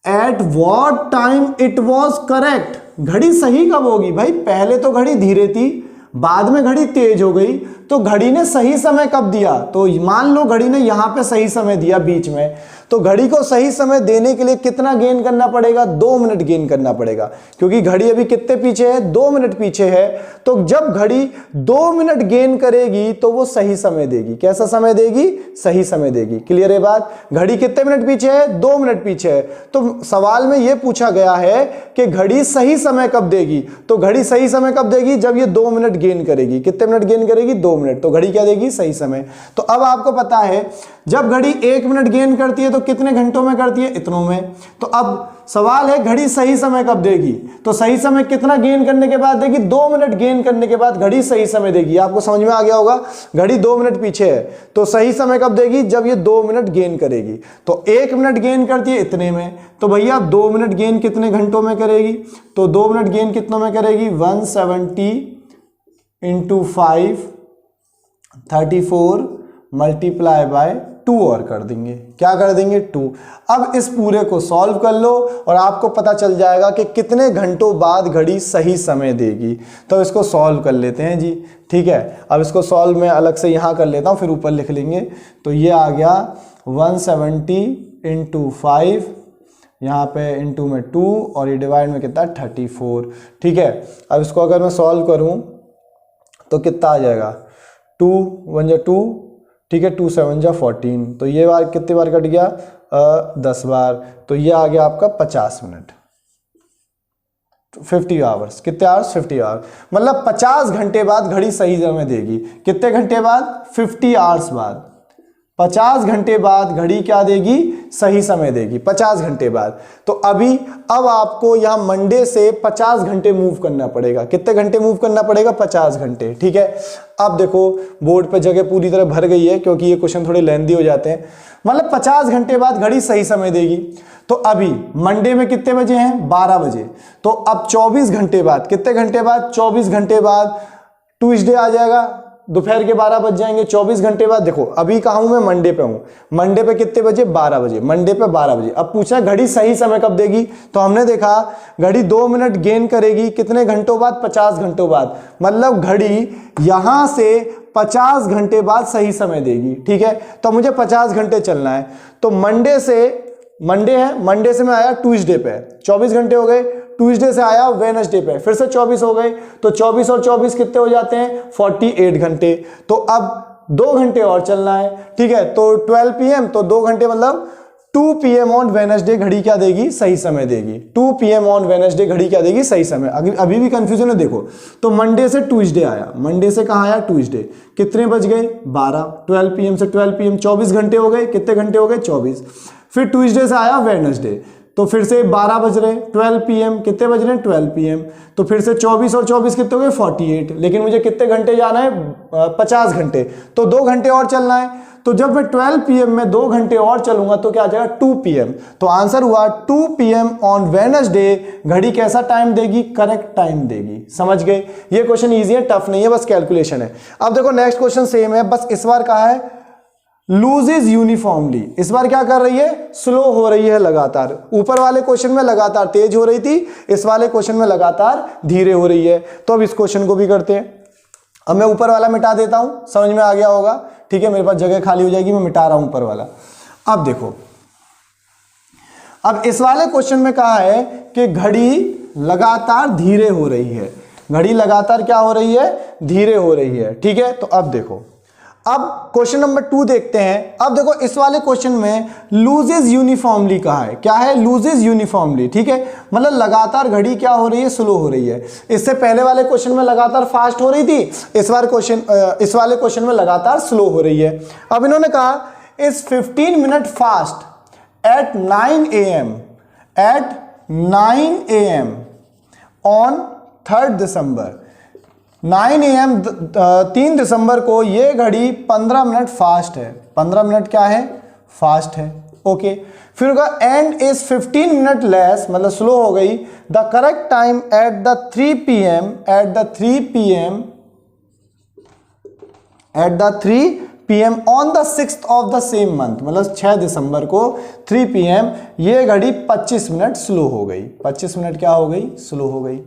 at what time it was correct. घड़ी सही कब होगी भाई, पहले तो घड़ी धीरे थी, बाद में घड़ी तेज हो गई, तो घड़ी ने सही समय कब दिया, तो मान लो घड़ी ने यहां पे सही समय दिया बीच में, तो घड़ी को सही समय देने के लिए कितना गेन करना पड़ेगा, 2 मिनट गेन करना पड़ेगा, क्योंकि घड़ी अभी कितने पीछे है, 2 मिनट पीछे है। तो जब घड़ी 2 मिनट गेन करेगी तो वो सही समय देगी। कैसा समय देगी, सही समय देगी। क्लियर है बात। घड़ी कितने मिनट पीछे है, 2 मिनट पीछे है। तो सवाल में ये पूछा गया है कि घड़ी सही समय कब देगी, तो घड़ी सही समय कब देगी, जब ये 2 मिनट गेन करेगी। कितने मिनट गेन करेगी, 2 मिनट। तो घड़ी क्या देगी, सही समय। तो अब आपको पता है जब घड़ी 1 मिनट गेन करती है तो कितने घंटों में करती है, इतनों में। तो अब सवाल है घड़ी सही समय कब देगी, तो सही समय कितना गेन करने के बाद देगी, 2 मिनट गेन करने के बाद घड़ी सही समय देगी। आपको समझ में आ गया होगा, घड़ी 2 मिनट पीछे है तो सही समय कब देगी, जब ये 2 मिनट गेन करेगी। तो 1 मिनट गेन करती है इतने में, तो भैया 2 मिनट गेन कितने घंटों में करेगी, तो 2 मिनट गेन कितनों में करेगी, 170 × 5 34 मल्टीप्लाई बाय 2 और कर देंगे। क्या कर देंगे, 2। अब इस पूरे को सॉल्व कर लो और आपको पता चल जाएगा कि कितने घंटों बाद घड़ी सही समय देगी। तो इसको सॉल्व कर लेते हैं जी, ठीक है। अब इसको सॉल्व मैं अलग से यहाँ कर लेता हूँ, फिर ऊपर लिख लेंगे। तो ये आ गया 170 × 5, यहाँ पे इंटू में 2 और ये डिवाइड में कितना, 34, ठीक है। अब इसको अगर मैं सॉल्व करूँ तो कितना आ जाएगा, 2 1 जा 2, ठीक है, 2 7 जा 14। तो ये बार कितनी बार कट गया, 10 बार। तो ये आ गया आपका 50 मिनट, 50 आवर्स। कितने आवर्स, 50 आवर्स। मतलब 50 घंटे बाद घड़ी सही समय देगी। कितने घंटे बाद, 50 आवर्स बाद। 50 घंटे बाद घड़ी क्या देगी, सही समय देगी, 50 घंटे बाद। तो अब आपको यहाँ मंडे से 50 घंटे मूव करना पड़ेगा। कितने घंटे मूव करना पड़ेगा, 50 घंटे, ठीक है। अब देखो बोर्ड पे जगह पूरी तरह भर गई है, क्योंकि ये क्वेश्चन थोड़े लेंथी हो जाते हैं। मतलब 50 घंटे बाद घड़ी सही समय देगी। तो अभी मंडे में कितने बजे हैं, 12 बजे। तो अब 24 घंटे बाद, कितने घंटे बाद, 24 घंटे बाद ट्यूसडे आ जाएगा, दोपहर के 12 बज जाएंगे। 24 घंटे बाद देखो, अभी कहाँ हूं मैं, मंडे पे हूं। मंडे पे कितने बजे, 12 बजे। मंडे पे 12 बजे। अब पूछा घड़ी सही समय कब देगी, तो हमने देखा घड़ी 2 मिनट गेन करेगी कितने घंटों बाद, 50 घंटों बाद। मतलब घड़ी यहां से 50 घंटे बाद सही समय देगी, ठीक है। तो मुझे 50 घंटे चलना है। तो मंडे है, मंडे से मैं आया ट्यूसडे पे, 24 घंटे हो गए। ट्यूसडे से आया वेडनेसडे पे, फिर से 24 हो गए। तो 24 और 24 कितने हो जाते हैं, 48 घंटे। तो अब 2 घंटे और चलना है, ठीक है। तो 12 PM, तो 2 घंटे मतलब 2 PM ऑन वेडनेसडे घड़ी क्या देगी, सही समय देगी। 2 PM ऑन वेडनेसडे घड़ी क्या देगी, सही समय। अभी भी कंफ्यूजन है, देखो। तो मंडे से ट्यूसडे आया, मंडे से कहाँ आया, ट्यूसडे। कितने बज गए, 12। 12 PM से 12 PM 24 घंटे हो गए। कितने घंटे हो गए, 24। फिर ट्यूसडे से आया वेडनेसडे, तो फिर से 12 बज रहे, 12 PM। कितने बज रहे हैं, 12 PM। तो फिर से 24 और 24 कितने हो गए, 48। लेकिन मुझे कितने घंटे जाना है, 50 घंटे। तो 2 घंटे और चलना है। तो जब मैं 12 PM में 2 घंटे और चलूंगा तो क्या आ जाएगा, 2 PM। तो आंसर हुआ 2 PM ऑन वेडनेसडे घड़ी कैसा टाइम देगी, करेक्ट टाइम देगी। समझ गए। ये क्वेश्चन ईजी है, टफ नहीं है, बस कैलकुलेशन है। अब देखो नेक्स्ट क्वेश्चन सेम है, बस इस बार कहा है लूजेज यूनिफॉर्मली। इस बार क्या कर रही है, स्लो हो रही है लगातार। ऊपर वाले क्वेश्चन में लगातार तेज हो रही थी, इस वाले क्वेश्चन में लगातार धीरे हो रही है। तो अब इस क्वेश्चन को भी करते हैं। अब मैं ऊपर वाला मिटा देता हूं, समझ में आ गया होगा, ठीक है। मेरे पास जगह खाली हो जाएगी, मैं मिटा रहा हूं ऊपर वाला। अब देखो, अब इस वाले क्वेश्चन में कहा है कि घड़ी लगातार धीरे हो रही है। घड़ी लगातार क्या हो रही है, धीरे हो रही है, ठीक है। तो अब देखो, अब क्वेश्चन नंबर 2 देखते हैं। अब देखो इस वाले क्वेश्चन में लूजेज यूनिफॉर्मली कहा है। क्या है, लूजेज यूनिफॉर्मली, ठीक है। मतलब लगातार घड़ी क्या हो रही है, स्लो हो रही है। इससे पहले वाले क्वेश्चन में लगातार फास्ट हो रही थी, इस वाले क्वेश्चन में लगातार स्लो हो रही है। अब इन्होंने कहा is 15 minute fast at 9 AM on 3 December. 9 AM 3 दिसंबर को ये घड़ी 15 मिनट फास्ट है। 15 मिनट क्या है, फास्ट है, ओके। फिर होगा एंड इज 15 मिनट लेस, मतलब स्लो हो गई। The correct time at the 3 PM on the 6th of the same month, मतलब 6 दिसंबर को 3 PM ये घड़ी 25 मिनट स्लो हो गई। 25 मिनट क्या हो गई, स्लो हो गई।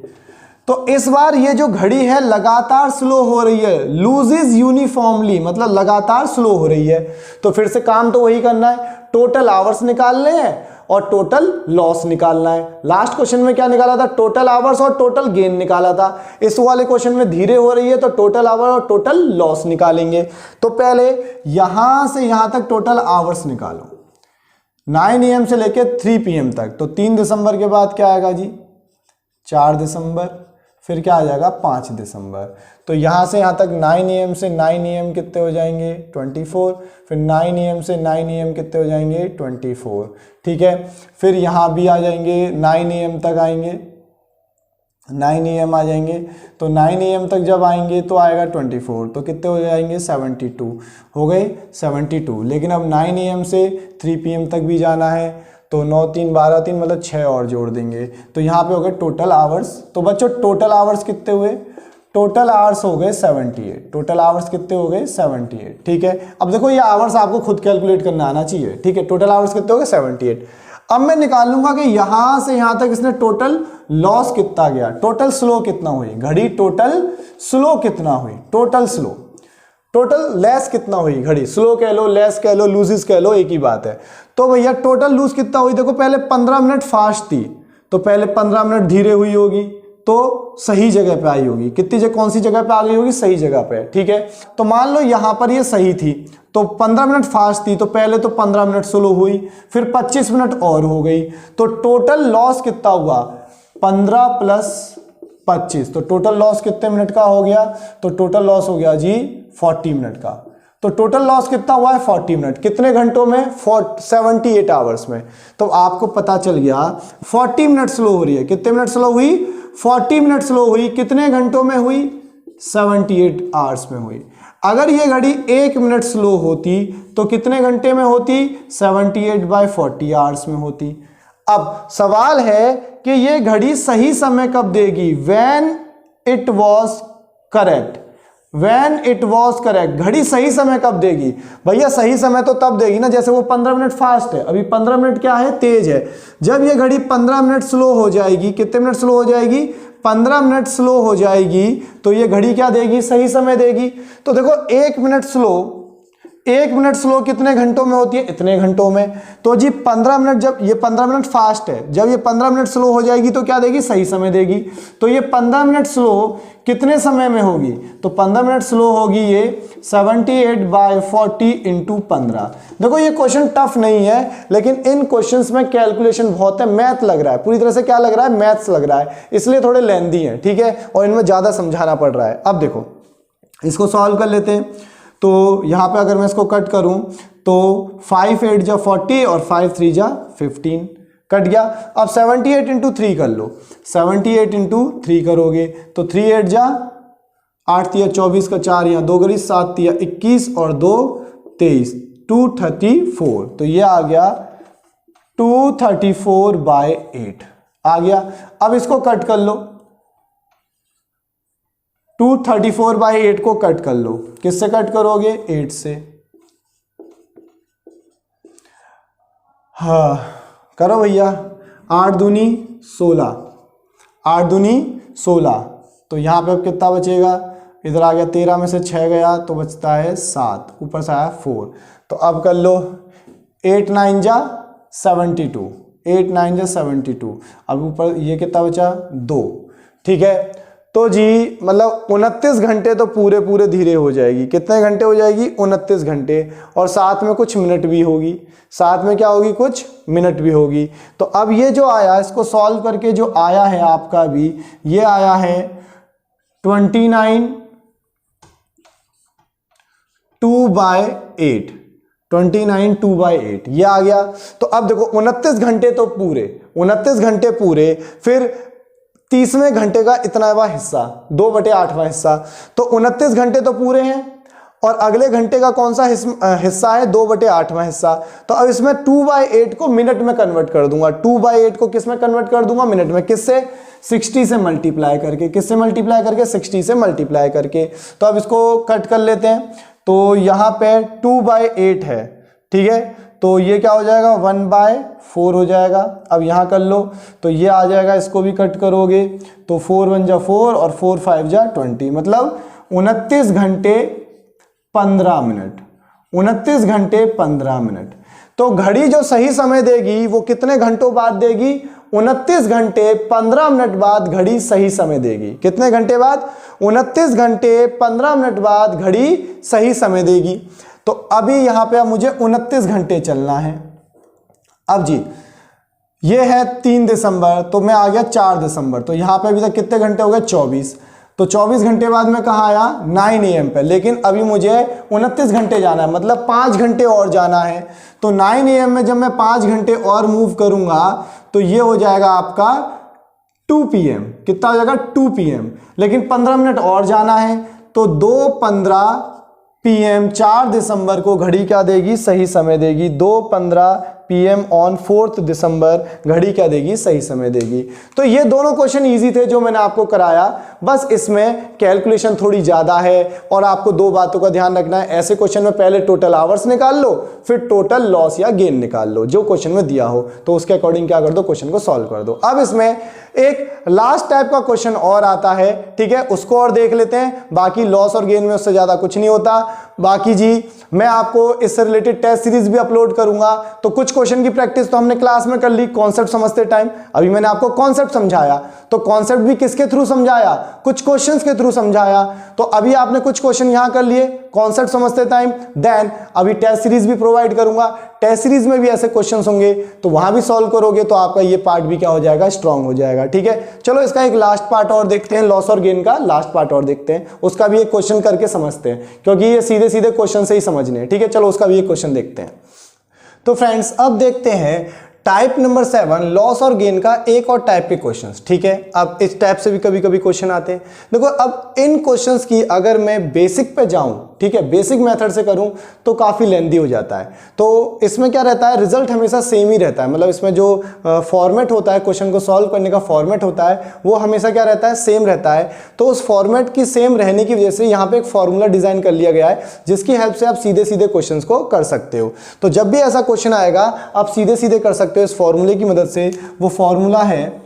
तो इस बार ये जो घड़ी है लगातार स्लो हो रही है, लूजेज यूनिफॉर्मली, मतलब लगातार स्लो हो रही है। तो फिर से काम तो वही करना है, टोटल आवर्स निकालने हैं और टोटल लॉस निकालना है। लास्ट क्वेश्चन में क्या निकाला था, टोटल आवर्स और टोटल गेन निकाला था। इस वाले क्वेश्चन में धीरे हो रही है तो टोटल आवर और टोटल लॉस निकालेंगे। तो पहले यहां से यहां तक टोटल आवर्स निकालो, 9 AM से लेके 3 PM तक। तो 3 दिसंबर के बाद क्या आएगा जी, 4 दिसंबर, फिर क्या आ जाएगा 5 दिसंबर। तो यहाँ से यहाँ तक 9 AM से 9 AM कितने हो जाएंगे 24, फिर 9 AM से 9 AM कितने हो जाएंगे 24, ठीक है। फिर यहाँ भी आ जाएंगे 9 AM तक आएंगे, 9 AM आ जाएंगे। तो 9 AM तक जब आएंगे तो आएगा 24, तो कितने हो जाएंगे 72 हो गए 72। लेकिन अब 9 AM से 3 PM तक भी जाना है, तो 9 3 12 3 मतलब 6 और जोड़ देंगे। तो यहाँ पे हो गए टोटल आवर्स। तो बच्चों टोटल आवर्स कितने हुए, टोटल आवर्स हो गए 78। टोटल आवर्स कितने हो गए 78, ठीक है। अब देखो ये आवर्स आपको खुद कैलकुलेट करना आना चाहिए, ठीक है। टोटल आवर्स कितने हो गए 78। अब मैं निकाल लूंगा कि यहां से यहां तक इसने टोटल लॉस कितना गया, टोटल स्लो कितना हुई घड़ी, टोटल स्लो कितना हुई, टोटल स्लो, टोटल लेस कितना हुई घड़ी, स्लो कह लो, लेस कह लो, लूजेस कह लो, एक ही बात है। तो भैया टोटल लूज कितना हुई, देखो पहले 15 मिनट फास्ट थी, तो पहले 15 मिनट धीरे हुई होगी, तो सही जगह पे आई होगी। कितनी जगह, कौन सी जगह पे आ गई होगी, सही जगह पे, ठीक है। तो मान लो यहां पर ये सही थी, तो 15 मिनट फास्ट थी, तो पहले तो 15 मिनट स्लो हुई, फिर 25 मिनट और हो गई। तो टोटल लॉस कितना हुआ 15 प्लस 25, तो टोटल लॉस कितने मिनट का हो गया, तो टोटल लॉस हो गया जी 40 मिनट का। तो टोटल लॉस कितना हुआ है 40 मिनट, कितने घंटों में 78 आवर्स में। तो आपको पता चल गया 40 मिनट स्लो हो रही है, कितने मिनट स्लो हुई 40 मिनट स्लो हुई, कितने घंटों में हुई 78 आवर्स में हुई। अगर ये घड़ी 1 मिनट स्लो होती तो कितने घंटे में होती 78/40 आवर्स में होती। अब सवाल है कि ये घड़ी सही समय कब देगी, when it was correct, when it was correct, घड़ी सही समय कब देगी भैया, सही समय तो तब देगी ना, जैसे वो 15 मिनट फास्ट है, अभी 15 मिनट क्या है तेज है। जब ये घड़ी 15 मिनट स्लो हो जाएगी, कितने मिनट स्लो हो जाएगी 15 मिनट स्लो हो जाएगी, तो ये घड़ी क्या देगी, सही समय देगी। तो देखो 1 मिनट स्लो, 1 मिनट स्लो कितने घंटों में होती है, इतने घंटों में। तो जी 15 मिनट, जब ये 15 मिनट फास्ट है, जब ये 15 मिनट स्लो हो जाएगी तो क्या देगी, सही समय देगी। तो ये 15 मिनट स्लो कितने समय में होगी, तो 15 मिनट स्लो होगी ये 78/40 × 15। देखो ये क्वेश्चन टफ नहीं है, लेकिन इन क्वेश्चंस में कैलकुलेशन बहुत है, मैथ लग रहा है, पूरी तरह से क्या लग रहा है, मैथ्स लग रहा है, इसलिए थोड़े लेंदी हैं, ठीक है, और इनमें ज्यादा समझाना पड़ रहा है। अब देखो इसको सॉल्व कर लेते हैं। तो यहाँ पे अगर मैं इसको कट करूं तो 5 8 जा 40 और 5 3 जा 15 कट गया। अब 78 × 3 कर लो, 78 × 3 करोगे तो 3 8 जा 8 3 24 का 4 यहाँ 2 गरी 7 3 21 और 2 23 234। तो ये आ गया 234/8 आ गया। अब इसको कट कर लो, 234/8 को कट कर लो, किससे कट करोगे 8 से। हाँ करो भैया, 8 दूनी 16, 8 दूनी 16। तो यहाँ पे अब कितना बचेगा, इधर आ गया 13 में से 6 गया तो बचता है 7, ऊपर से आया 4। तो अब कर लो 8 9 जा 72, 8 9 जा 72। अब ऊपर ये कितना बचा 2, ठीक है। तो जी मतलब 29 घंटे तो पूरे पूरे धीरे हो जाएगी, कितने घंटे हो जाएगी 29 घंटे, और साथ में कुछ मिनट भी होगी, साथ में क्या होगी कुछ मिनट भी होगी। तो अब ये जो आया, इसको सॉल्व करके जो आया है आपका भी, ये आया है 29 2/8, 29 2/8 ये आ गया। तो अब देखो 29 घंटे तो पूरे, 29 घंटे पूरे, फिर 30वें घंटे का इतना हिस्सा 2/8वां हिस्सा, तो 29 घंटे तो पूरे हैं, और अगले घंटे का कौन सा हिस्सा है 2/8वां हिस्सा। तो अब इसमें 2/8 को मिनट में कन्वर्ट कर दूंगा, 2/8 को किस में कन्वर्ट कर दूंगा, मिनट में, किससे 60 से मल्टीप्लाई करके, किससे मल्टीप्लाई करके 60 से मल्टीप्लाई करके। तो अब इसको कट कर लेते हैं, तो यहाँ पे 2/8 है, ठीक है, तो ये क्या हो जाएगा 1/4 हो जाएगा। अब यहाँ कर लो तो ये आ जाएगा, इसको भी कट करोगे तो 4 1 जा 4 और 4 5 जा 20, मतलब 29 घंटे 15 मिनट। 29 घंटे 15 मिनट। तो घड़ी जो सही समय देगी वो कितने घंटों बाद देगी? 29 घंटे 15 मिनट बाद घड़ी सही समय देगी। कितने घंटे बाद? 29 घंटे 15 मिनट बाद घड़ी सही समय देगी। तो अभी यहां पे अब मुझे 29 घंटे चलना है। अब जी ये है 3 दिसंबर, तो मैं आ गया 4 दिसंबर, तो यहां पे अभी तक कितने घंटे हो गए? 24। तो 24 घंटे बाद मैं कहाँ आया? 9 AM पे। लेकिन अभी मुझे 29 घंटे जाना है, मतलब 5 घंटे और जाना है। तो 9 AM में जब मैं 5 घंटे और मूव करूंगा तो ये हो जाएगा आपका 2 PM। कितना हो जाएगा? 2 PM। लेकिन 15 मिनट और जाना है, तो 2:15 PM 4 दिसंबर को घड़ी क्या देगी? सही समय देगी। 2:15 PM ऑन 4 दिसंबर घड़ी क्या देगी? सही समय देगी। तो ये दोनों क्वेश्चन इजी थे जो मैंने आपको कराया, बस इसमें कैलकुलेशन थोड़ी ज़्यादा है और आपको 2 बातों का ध्यान रखना है। ऐसे क्वेश्चन में पहले टोटल आवर्स निकाल लो, फिर टोटल लॉस या गेन निकाल लो, जो क्वेश्चन में दिया हो तो उसके अकॉर्डिंग क्या कर दो? क्वेश्चन को सॉल्व कर दो। अब इसमें एक लास्ट टाइप का क्वेश्चन और आता है, ठीक है, उसको और देख लेते हैं। बाकी लॉस और गेन में उससे ज़्यादा कुछ नहीं होता। बाकी जी मैं आपको इससे रिलेटेड टेस्ट सीरीज भी अपलोड करूंगा। तो कुछ क्वेश्चन की प्रैक्टिस तो हमने क्लास में कर ली कॉन्सेप्ट समझते टाइम। अभी मैंने आपको कॉन्सेप्ट समझाया, तो कॉन्सेप्ट भी किसके थ्रू समझाया? कुछ क्वेश्चंस के थ्रू समझाया। तो अभी आपने कुछ क्वेश्चन यहां कर लिए कॉन्सेप्ट समझते टाइम, देन अभी टेस्ट सीरीज भी प्रोवाइड करूंगा। टेस्ट सीरीज में भी ऐसे क्वेश्चंस होंगे, तो वहां भी सॉल्व करोगे तो आपका ये पार्ट भी क्या हो जाएगा? स्ट्रांग हो जाएगा। ठीक है, चलो इसका एक लास्ट पार्ट और देखते हैं, लॉस और गेन का लास्ट पार्ट और देखते हैं। उसका भी एक क्वेश्चन करके समझते हैं, क्योंकि ये सीधे सीधे क्वेश्चन से ही समझने हैं। ठीक है, चलो उसका भी एक क्वेश्चन देखते हैं। तो फ्रेंड्स अब देखते हैं टाइप नंबर 7 लॉस और गेन का एक और टाइप के क्वेश्चंस। ठीक है, अब इस टाइप से भी कभी कभी क्वेश्चन आते हैं। देखो अब इन क्वेश्चंस की अगर मैं बेसिक पे जाऊं, ठीक है, बेसिक मेथड से करूं तो काफ़ी लेंदी हो जाता है। तो इसमें क्या रहता है? रिजल्ट हमेशा सेम ही रहता है, मतलब इसमें जो फॉर्मेट होता है, क्वेश्चन को सॉल्व करने का फॉर्मेट होता है, वो हमेशा क्या रहता है? सेम रहता है। तो उस फॉर्मेट की सेम रहने की वजह से यहाँ पे एक फॉर्मूला डिजाइन कर लिया गया है, जिसकी हेल्प से आप सीधे सीधे क्वेश्चन को कर सकते हो। तो जब भी ऐसा क्वेश्चन आएगा आप सीधे सीधे कर सकते हो इस फॉर्मूले की मदद से। वो फॉर्मूला है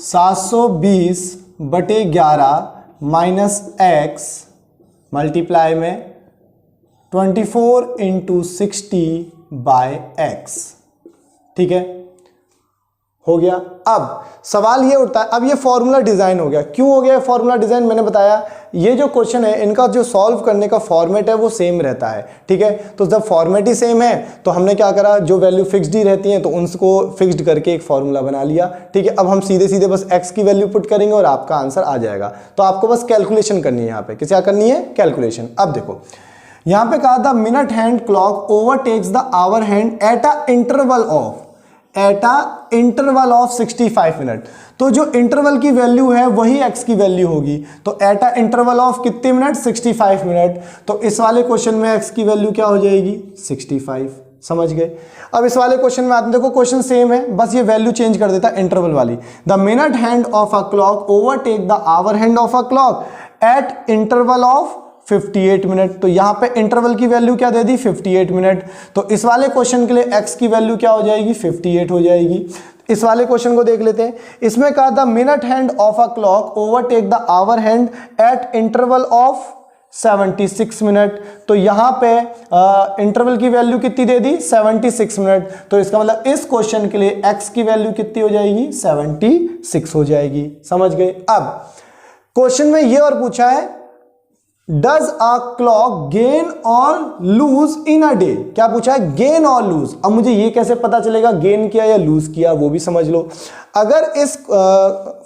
720/11 माइनस x मल्टीप्लाई में 24 × 60/x। ठीक है, हो गया। अब सवाल ये उठता है, अब ये फॉर्मूला डिजाइन हो गया। क्यों हो गया फॉर्मूला डिजाइन? मैंने बताया ये जो क्वेश्चन है इनका जो सॉल्व करने का फॉर्मेट है वो सेम रहता है। ठीक है, तो जब फॉर्मेट ही सेम है तो हमने क्या करा, जो वैल्यू फिक्स्ड ही रहती है तो उनको फिक्स्ड करके एक फॉर्मूला बना लिया। ठीक है, अब हम सीधे सीधे बस x की वैल्यू पुट करेंगे और आपका आंसर आ जाएगा। तो आपको बस कैलकुलेशन करनी है, यहाँ पे क्या करनी है? कैलकुलेशन। अब देखो यहाँ पे कहा था minute hand clock overtakes the hour hand at a interval of 65 minute. तो जो इंटरवल की वैल्यू है वही x की वैल्यू होगी। तो एट अ इंटरवल ऑफ कितने मिनट? 65 मिनट। तो इस वाले क्वेश्चन में x की वैल्यू क्या हो जाएगी? 65। समझ गए? अब इस वाले क्वेश्चन में आपने देखो क्वेश्चन सेम है, बस ये वैल्यू चेंज कर देता इंटरवल वाली। The minute hand of a clock overtake the hour hand of a clock at interval of 58 minute. तो यहां पे इंटरवल की वैल्यू क्या दे दी? 58 मिनट। तो इस वाले क्वेश्चन के लिए x की वैल्यू क्या हो जाएगी? 58 हो जाएगी। इस वाले क्वेश्चन को देख लेते हैं। इसमें कहा था minute hand of a clock overtake the hour hand at interval of 76 minute. तो यहां पे इंटरवल की वैल्यू कितनी दे दी? 76 मिनट। तो इसका मतलब इस क्वेश्चन के लिए x की वैल्यू कितनी हो जाएगी? 76 हो जाएगी। समझ गए? अब क्वेश्चन में ये और पूछा है डज अ क्लॉक गेन और लूज इन अ डे। क्या पूछा है? गेन और लूज। अब मुझे ये कैसे पता चलेगा गेन किया या लूज किया, वो भी समझ लो। अगर इस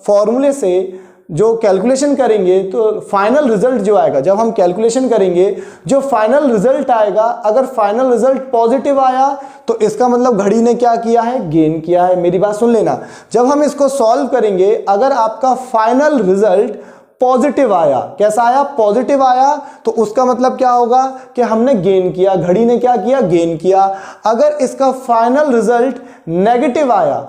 फॉर्मूले से जो कैलकुलेशन करेंगे तो फाइनल रिजल्ट जो आएगा, जब हम कैलकुलेशन करेंगे जो फाइनल रिजल्ट आएगा, अगर फाइनल रिजल्ट पॉजिटिव आया तो इसका मतलब घड़ी ने क्या किया है? गेन किया है। मेरी बात सुन लेना, जब हम इसको सॉल्व करेंगे अगर आपका फाइनल रिजल्ट पॉजिटिव आया। कैसा आया? पॉजिटिव आया। तो उसका मतलब क्या होगा कि हमने गेन किया, घड़ी ने क्या किया? गेन किया। अगर इसका फाइनल रिजल्ट नेगेटिव आया,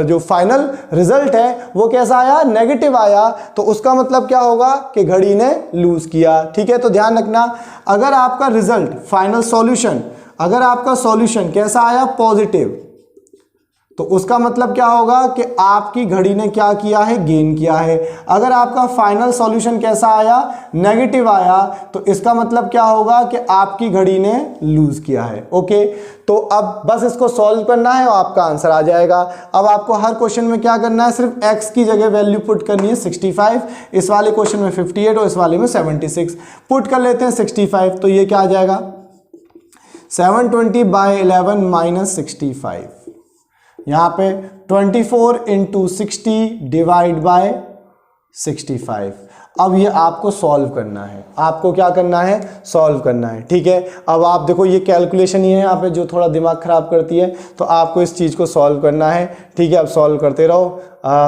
जो फाइनल रिजल्ट है वो कैसा आया? नेगेटिव आया। तो उसका मतलब क्या होगा कि घड़ी ने लूज किया। ठीक है, तो ध्यान रखना, अगर आपका रिजल्ट फाइनल सॉल्यूशन, अगर आपका सॉल्यूशन कैसा आया? पॉजिटिव, तो उसका मतलब क्या होगा कि आपकी घड़ी ने क्या किया है? गेन किया है। अगर आपका फाइनल सॉल्यूशन कैसा आया? नेगेटिव आया, तो इसका मतलब क्या होगा कि आपकी घड़ी ने लूज किया है। ओके, तो अब बस इसको सॉल्व करना है और आपका आंसर आ जाएगा। अब आपको हर क्वेश्चन में क्या करना है? सिर्फ x की जगह वैल्यू पुट करनी है 65, इस वाले क्वेश्चन में 58 और इस वाले में 76। पुट कर लेते हैं 65, तो ये क्या आ जाएगा? 720/11 माइनस 65। यहाँ पे 24 इंटू 60 डिवाइड बाय 65। अब ये आपको सॉल्व करना है, आपको क्या करना है? सॉल्व करना है। ठीक है, अब आप देखो ये कैलकुलेशन ही है यहाँ पे जो थोड़ा दिमाग ख़राब करती है, तो आपको इस चीज़ को सॉल्व करना है। ठीक है, अब सॉल्व करते रहो,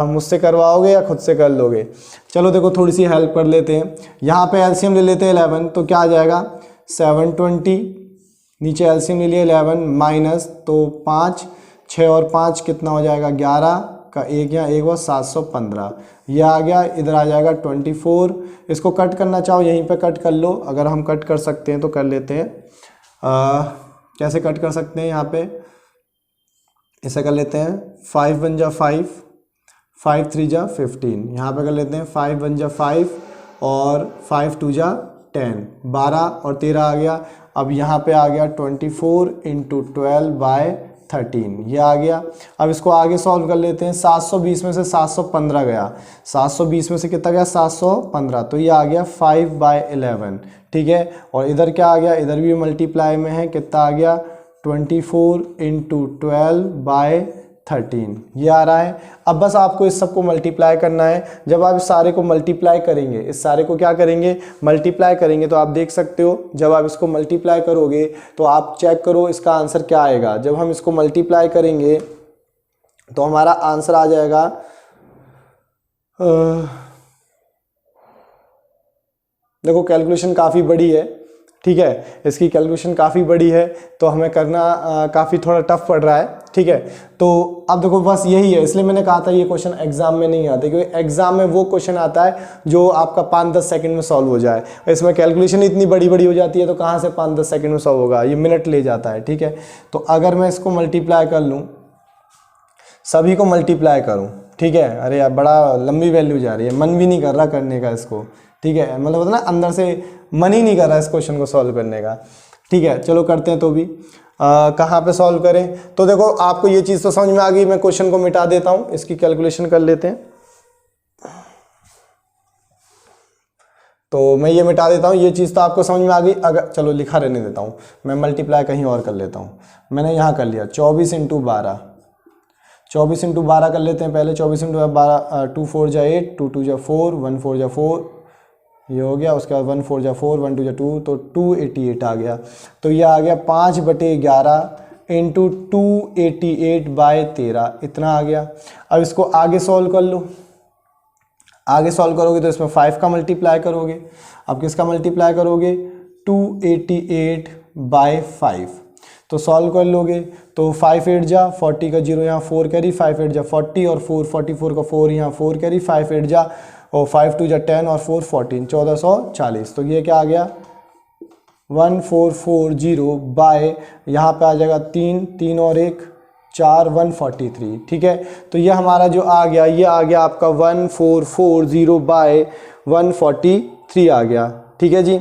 मुझसे करवाओगे या खुद से कर लोगे? चलो देखो थोड़ी सी हेल्प कर लेते हैं। यहाँ पे एलसीएम ले लेते हैं 11, तो क्या आ जाएगा? 720, नीचे एलसीएम ले लिया 11 माइनस, तो 5, 6 और 5 कितना हो जाएगा? 11 का एक यहाँ एक बार 715, यह आ गया। इधर आ जाएगा 24। इसको कट करना चाहो यहीं पे कट कर लो, अगर हम कट कर सकते हैं तो कर लेते हैं। कैसे कट कर सकते हैं? यहाँ पे ऐसे कर लेते हैं, 5 1 जा 5, 5 3 जा 15। यहाँ पे कर लेते हैं 5 1 जा 5 और 5 2 जा 10, 12 और 13 आ गया। अब यहाँ पे आ गया 24 इंटू 12/13, ये आ गया। अब इसको आगे सॉल्व कर लेते हैं। 720 में से 715 गया, 720 में से कितना गया? 715, तो ये आ गया 5/11। ठीक है, और इधर क्या आ गया? इधर भी मल्टीप्लाई में है, कितना आ गया? 24 इंटू 12/13, ये आ रहा है। अब बस आपको इस सब को मल्टीप्लाई करना है। जब आप इस सारे को मल्टीप्लाई करेंगे, इस सारे को क्या करेंगे? मल्टीप्लाई करेंगे, तो आप देख सकते हो जब आप इसको मल्टीप्लाई करोगे तो आप चेक करो इसका आंसर क्या आएगा। जब हम इसको मल्टीप्लाई करेंगे तो हमारा आंसर आ जाएगा देखो कैलकुलेशन काफ़ी बड़ी है। ठीक है, इसकी कैलकुलेशन काफ़ी बड़ी है, तो हमें करना काफ़ी थोड़ा टफ पड़ रहा है। ठीक है, तो अब देखो बस यही है, इसलिए मैंने कहा था ये क्वेश्चन एग्जाम में नहीं आते, क्योंकि एग्जाम में वो क्वेश्चन आता है जो आपका 5-10 सेकंड में सॉल्व हो जाए। इसमें कैलकुलेशन इतनी बड़ी बड़ी हो जाती है, तो कहाँ से 5-10 सेकंड में सॉल्व होगा? ये मिनट ले जाता है। ठीक है, तो अगर मैं इसको मल्टीप्लाई कर लूँ, सभी को मल्टीप्लाई करूँ, ठीक है, अरे यार बड़ा लंबी वैल्यू जा रही है, मन भी नहीं कर रहा करने का इसको। ठीक है, मतलब होता है ना अंदर से मन ही नहीं कर रहा इस क्वेश्चन को सॉल्व करने का। ठीक है, चलो करते हैं। तो भी कहाँ पे सॉल्व करें? तो देखो आपको ये चीज़ तो समझ में आ गई, मैं क्वेश्चन को मिटा देता हूँ, इसकी कैलकुलेशन कर लेते हैं। तो मैं ये मिटा देता हूँ, ये चीज़ तो आपको समझ में आ गई। अगर चलो लिखा रहने देता हूँ, मैं मल्टीप्लाई कहीं और कर लेता हूँ। मैंने यहाँ कर लिया 24 इंटू 12, 24 इंटू 12 कर लेते हैं पहले। 24 इंटू 12, 2 4 जा 8, 2 2 जा 4, 1 4 जा 4, ये हो गया। उसके बाद 1 4 जा 4, 1 2 जा 2, तो 288 आ गया। तो ये आ गया 5/11 इंटू 288/13, इतना आ गया। अब इसको आगे सॉल्व कर लो। आगे सॉल्व करोगे तो इसमें 5 का मल्टीप्लाई करोगे। अब किसका मल्टीप्लाई करोगे? 288/5। तो सॉल्व कर लोगे तो 5 8 जा 40 का 0 यहाँ 4 कैरी, 5 8 जा 40 और 4 44 का 4 यहाँ 4 कैरी, 5 8 जा और 5 2 जा 10 और 4 14, 1440। तो ये क्या आ गया? 1440 बाय, यहाँ पे आ जाएगा 3 3 और 1 4, 143। ठीक है, तो ये हमारा जो आ गया, ये आ गया आपका 1440/143 आ गया। ठीक है जी,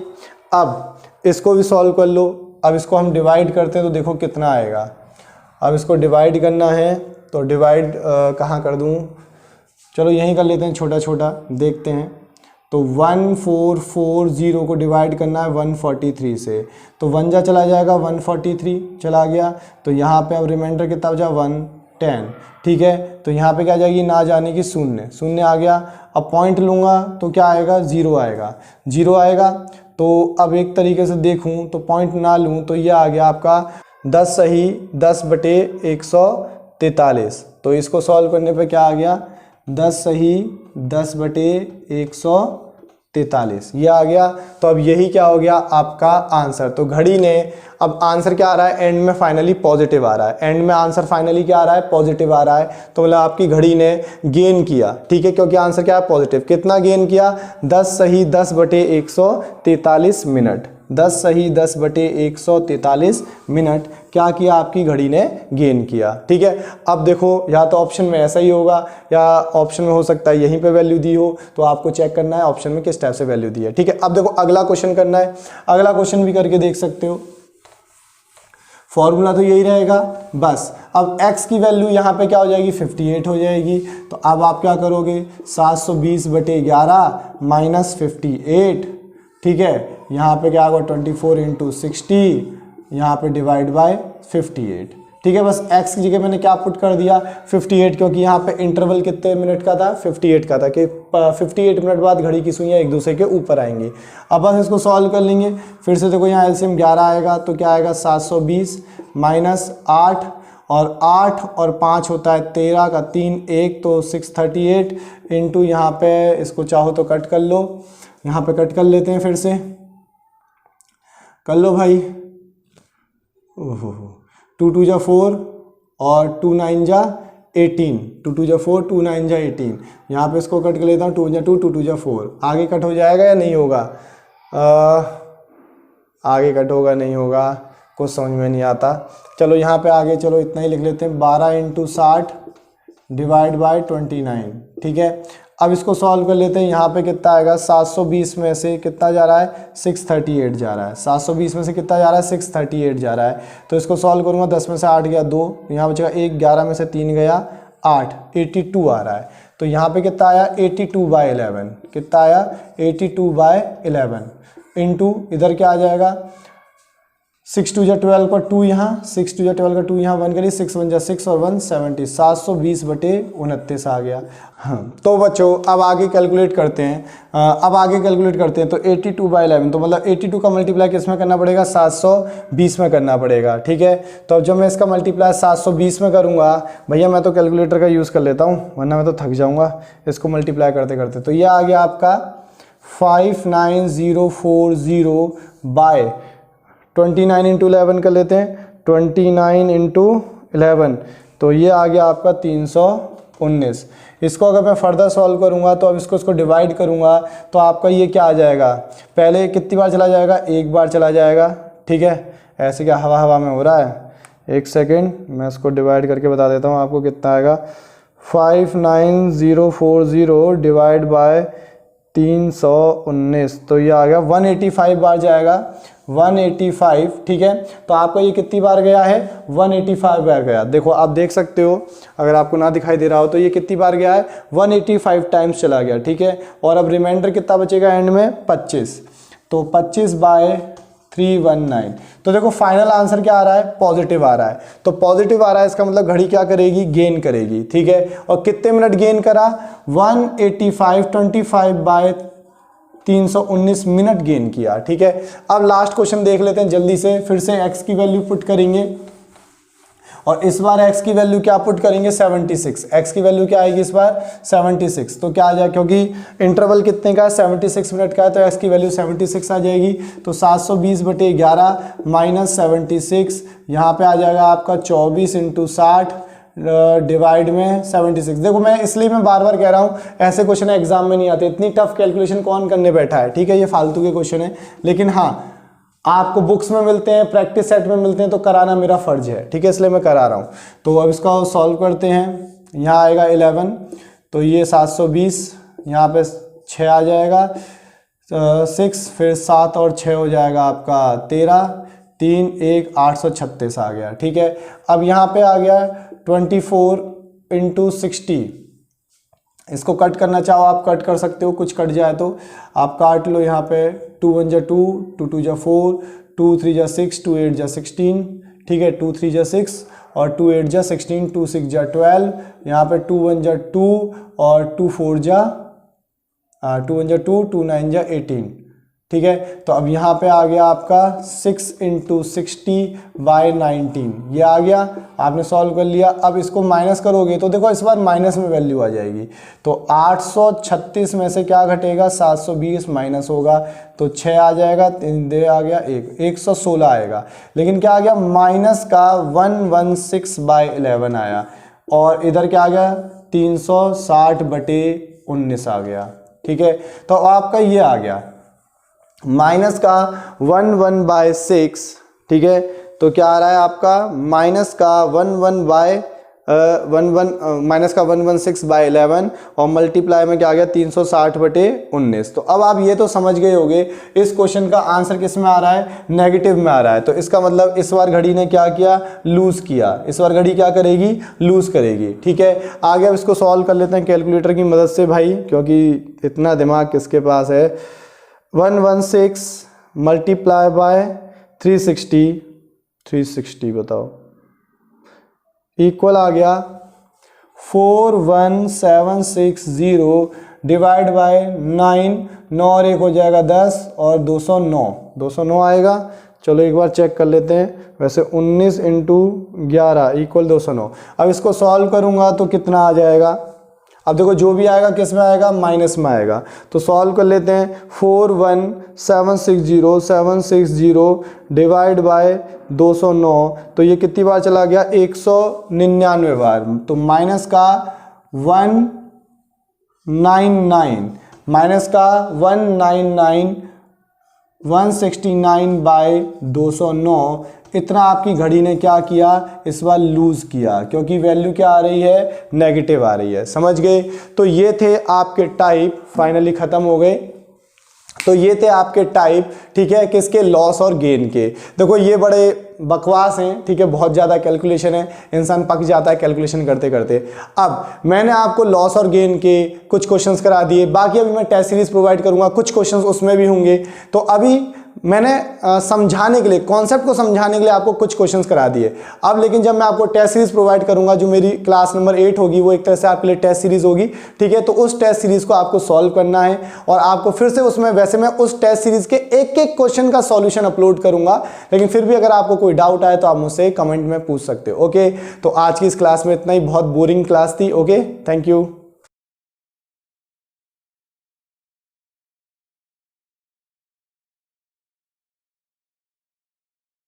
अब इसको भी सॉल्व कर लो। अब इसको हम डिवाइड करते हैं तो देखो कितना आएगा। अब इसको डिवाइड करना है तो डिवाइड कहाँ कर दूँ? चलो यहीं कर लेते हैं, छोटा छोटा देखते हैं। तो 1440 को डिवाइड करना है 143 से, तो 1 जा चला जाएगा, 143 चला गया। तो यहाँ पे अब रिमाइंडर कितना बचा? 110। ठीक है, तो यहाँ पे क्या आ जाएगी? ना जाने की 0 0 आ गया। अब पॉइंट लूँगा तो क्या आएगा? 0 आएगा, 0 आएगा। तो अब एक तरीके से देखूँ तो पॉइंट ना लूँ तो ये आ गया आपका 10 सही 10/143। तो इसको सॉल्व करने पे क्या आ गया? 10 सही 10/143 ये आ गया। तो अब यही क्या हो गया आपका आंसर। तो घड़ी ने अब आंसर क्या आ रहा है, एंड में फाइनली पॉजिटिव आ रहा है, एंड में आंसर फाइनली क्या आ रहा है, पॉजिटिव आ रहा है। तो मतलब आपकी घड़ी ने गेन किया, ठीक है, क्योंकि आंसर क्या है, पॉजिटिव। कितना गेन किया, 10 सही 10/143 मिनट, 10 सही 10/143 मिनट क्या किया आपकी घड़ी ने, गेन किया, ठीक है। अब देखो या तो ऑप्शन में ऐसा ही होगा या ऑप्शन में हो सकता है यहीं पे वैल्यू दी हो, तो आपको चेक करना है ऑप्शन में किस टाइप से वैल्यू दी है, ठीक है। अब देखो अगला क्वेश्चन करना है, अगला क्वेश्चन भी करके देख सकते हो। फॉर्मूला तो यही रहेगा बस। अब x की वैल्यू यहाँ पे क्या हो जाएगी, 58 हो जाएगी। तो अब आप क्या करोगे, 720/11 माइनस 58, ठीक है। यहाँ पे क्या होगा 24 × 60, यहाँ पे डिवाइड बाय 58, ठीक है। बस x की जगह मैंने क्या पुट कर दिया 58, क्योंकि यहाँ पे इंटरवल कितने मिनट का था, 58 का था, कि 58 मिनट बाद घड़ी की सुइयाँ एक दूसरे के ऊपर आएंगी। अब बस इसको सॉल्व कर लेंगे। फिर से देखो यहाँ एलसीएम 11 आएगा, तो क्या आएगा 720 माइनस 8 और 8 और 5 होता है 13 का 3 1, तो 638 इंटू यहाँ पे इसको चाहो तो कट कर लो, यहाँ पे कट कर लेते हैं, फिर से कर लो भाई। ओहो 2 2 जा 4 और 2 9 जा 18, 2 2 जा 4 2 9 जा 18, यहाँ पे इसको कट कर लेता हूँ, 2 जा 2 2 2 जा 4, आगे कट हो जाएगा या नहीं होगा, आगे कट होगा नहीं होगा, कुछ समझ में नहीं आता। चलो यहाँ पे आगे चलो इतना ही लिख लेते हैं, 12 × 60 डिवाइड बाय 29, ठीक है। अब इसको सॉल्व कर लेते हैं। यहाँ पे कितना आएगा, 720 में से कितना जा रहा है, 638 जा रहा है, 720 में से कितना जा रहा है, 638 जा रहा है। तो इसको सॉल्व करूँगा, 10 में से 8 गया 2, यहाँ बचेगा 1, 11 में से 3 गया 8, 82 आ रहा है। तो यहाँ पे कितना आया, 82/11, कितना आया 82/11 इंटू इधर क्या आ जाएगा, 6 2 जा 12 का 2 यहाँ, 6 2 जा 12 का 2 यहाँ, 1 करिए 6 1 जा 6 और 1 70, 720/29 आ गया। हाँ तो बच्चों अब आगे कैलकुलेट करते हैं, अब आगे कैलकुलेट करते हैं। तो 82/11, तो मतलब 82 का मल्टीप्लाई किस में करना पड़ेगा, 720 में करना पड़ेगा, ठीक है। तो जब मैं इसका मल्टीप्लाई 720 में करूँगा, भैया मैं तो कैलकुलेटर का यूज़ कर लेता हूँ वरना मैं तो थक जाऊँगा इसको मल्टीप्लाई करते करते। तो ये आ गया आपका 59040 29 × 11 कर लेते हैं, 29 × 11, तो ये आ गया आपका 319। इसको अगर मैं फर्दर सॉल्व करूँगा तो अब इसको डिवाइड करूँगा तो आपका ये क्या आ जाएगा, पहले कितनी बार चला जाएगा, एक बार चला जाएगा, ठीक है। ऐसे क्या हवा हवा में हो रहा है, एक सेकेंड मैं इसको डिवाइड करके बता देता हूँ आपको कितना आएगा। 59040 डिवाइड बाय 319, तो ये आ गया 185 बार जाएगा, 185, ठीक है। तो आपका ये कितनी बार गया है, 185 बार गया। देखो आप देख सकते हो, अगर आपको ना दिखाई दे रहा हो तो ये कितनी बार गया है, 185 टाइम्स चला गया, ठीक है। और अब रिमाइंडर कितना बचेगा एंड में, 25, तो 25/319। तो देखो फाइनल आंसर क्या आ रहा है, पॉजिटिव आ रहा है। तो पॉजिटिव आ रहा है इसका मतलब घड़ी क्या करेगी, गेन करेगी, ठीक है। और कितने मिनट गेन करा, 185, 25/319 मिनट गेन किया, ठीक है। अब लास्ट क्वेश्चन देख लेते हैं जल्दी से, फिर से x की वैल्यू पुट करेंगे और इस बार x की वैल्यू क्या पुट करेंगे, 76। x की वैल्यू क्या आएगी इस बार, 76। तो क्या आ जाए, क्योंकि इंटरवल कितने का है, 76 मिनट का है, तो x की वैल्यू 76 आ जाएगी। तो 720/11 माइनस 76, यहाँ पे आ जाएगा आपका 24 × 60 डिवाइड में 76। देखो मैं इसलिए मैं बार बार कह रहा हूँ ऐसे क्वेश्चन एग्जाम में नहीं आते, इतनी टफ कैलकुलेशन कौन करने बैठा है, ठीक है। ये फालतू के क्वेश्चन है, लेकिन हाँ आपको बुक्स में मिलते हैं, प्रैक्टिस सेट में मिलते हैं, तो कराना मेरा फर्ज है, ठीक है, इसलिए मैं करा रहा हूँ। तो अब इसका सॉल्व करते हैं। यहाँ आएगा 11, तो ये 720, यहाँ पे 6 आ जाएगा, 6, फिर 7 और 6 हो जाएगा आपका 13, 3 1 836 आ गया, ठीक है। अब यहाँ पे आ गया 24 × 60, इसको कट करना चाहो आप कट कर सकते हो, कुछ कट जाए तो आप काट लो। यहाँ पे 2 1 जा 2, 2 2 जा 4, 2 3 जा 6, 2 8 जा 16, ठीक है। 2 3 जा 6 और 2 8 जा 16, 2 6 जा 12, यहाँ पे 2 1 जा 2 और 2 4 जा 2 1 जा 2, 2 9 जा 18, ठीक है। तो अब यहाँ पे आ गया आपका 6 × 60/19, ये आ गया, आपने सॉल्व कर लिया। अब इसको माइनस करोगे तो देखो इस बार माइनस में वैल्यू आ जाएगी, तो 836 में से क्या घटेगा, 720 माइनस होगा तो 6 आ जाएगा, 3 दे आ गया 116 आएगा। लेकिन क्या आ गया, माइनस का 116/11 आया, और इधर क्या आ गया, 360/19 आ गया। ठीक है, तो आपका ये आ गया माइनस का 11/6, ठीक है। तो क्या आ रहा है आपका, माइनस का 116/11 और मल्टीप्लाई में क्या आ गया, 360/19। तो अब आप ये तो समझ गए होंगे इस क्वेश्चन का आंसर किस में आ रहा है, नेगेटिव में आ रहा है। तो इसका मतलब इस बार घड़ी ने क्या किया, लूज किया, इस बार घड़ी क्या करेगी, लूज करेगी। ठीक है, आगे अब इसको सॉल्व कर लेते हैं कैलकुलेटर की मदद से भाई, क्योंकि इतना दिमाग किसके पास है। 116 मल्टीप्लाई बाय 360 बताओ, इक्वल आ गया 41760 डिवाइड बाय 9, 9 और 1 हो जाएगा 10 और 209 आएगा। चलो एक बार चेक कर लेते हैं। वैसे 19 × 11 इक्वल 209। अब इसको सॉल्व करूंगा तो कितना आ जाएगा, अब देखो जो भी आएगा किस में आएगा, माइनस में आएगा। तो सॉल्व कर लेते हैं। 41760 डिवाइड बाय 209, तो ये कितनी बार चला गया, 199 बार। तो माइनस का 199 माइनस का 199 169/209, इतना आपकी घड़ी ने क्या किया, इस बार लूज किया, क्योंकि वैल्यू क्या आ रही है, नेगेटिव आ रही है। समझ गए। तो ये थे आपके टाइप, फाइनली खत्म हो गए। तो ये थे आपके टाइप, ठीक है, किसके, लॉस और गेन के। देखो ये बड़े बकवास हैं, ठीक है, बहुत ज़्यादा कैलकुलेशन है, इंसान पक जाता है कैलकुलेशन करते करते। अब मैंने आपको लॉस और गेन के कुछ क्वेश्चंस करा दिए, बाकी अभी मैं टेस्ट सीरीज प्रोवाइड करूंगा, कुछ क्वेश्चंस उसमें भी होंगे। तो अभी मैंने समझाने के लिए, कॉन्सेप्ट को समझाने के लिए आपको कुछ क्वेश्चंस करा दिए। अब लेकिन जब मैं आपको टेस्ट सीरीज प्रोवाइड करूंगा, जो मेरी क्लास नंबर 8 होगी, वो एक तरह से आपके लिए टेस्ट सीरीज होगी। ठीक है, तो उस टेस्ट सीरीज को आपको सॉल्व करना है, और आपको फिर से उसमें, वैसे मैं उस टेस्ट सीरीज के एक एक क्वेश्चन का सॉल्यूशन अपलोड करूंगा, लेकिन फिर भी अगर आपको कोई डाउट आए तो आप मुझसे कमेंट में पूछ सकते हो। ओके, तो आज की इस क्लास में इतना ही, बहुत बोरिंग क्लास थी। Okay, thank you.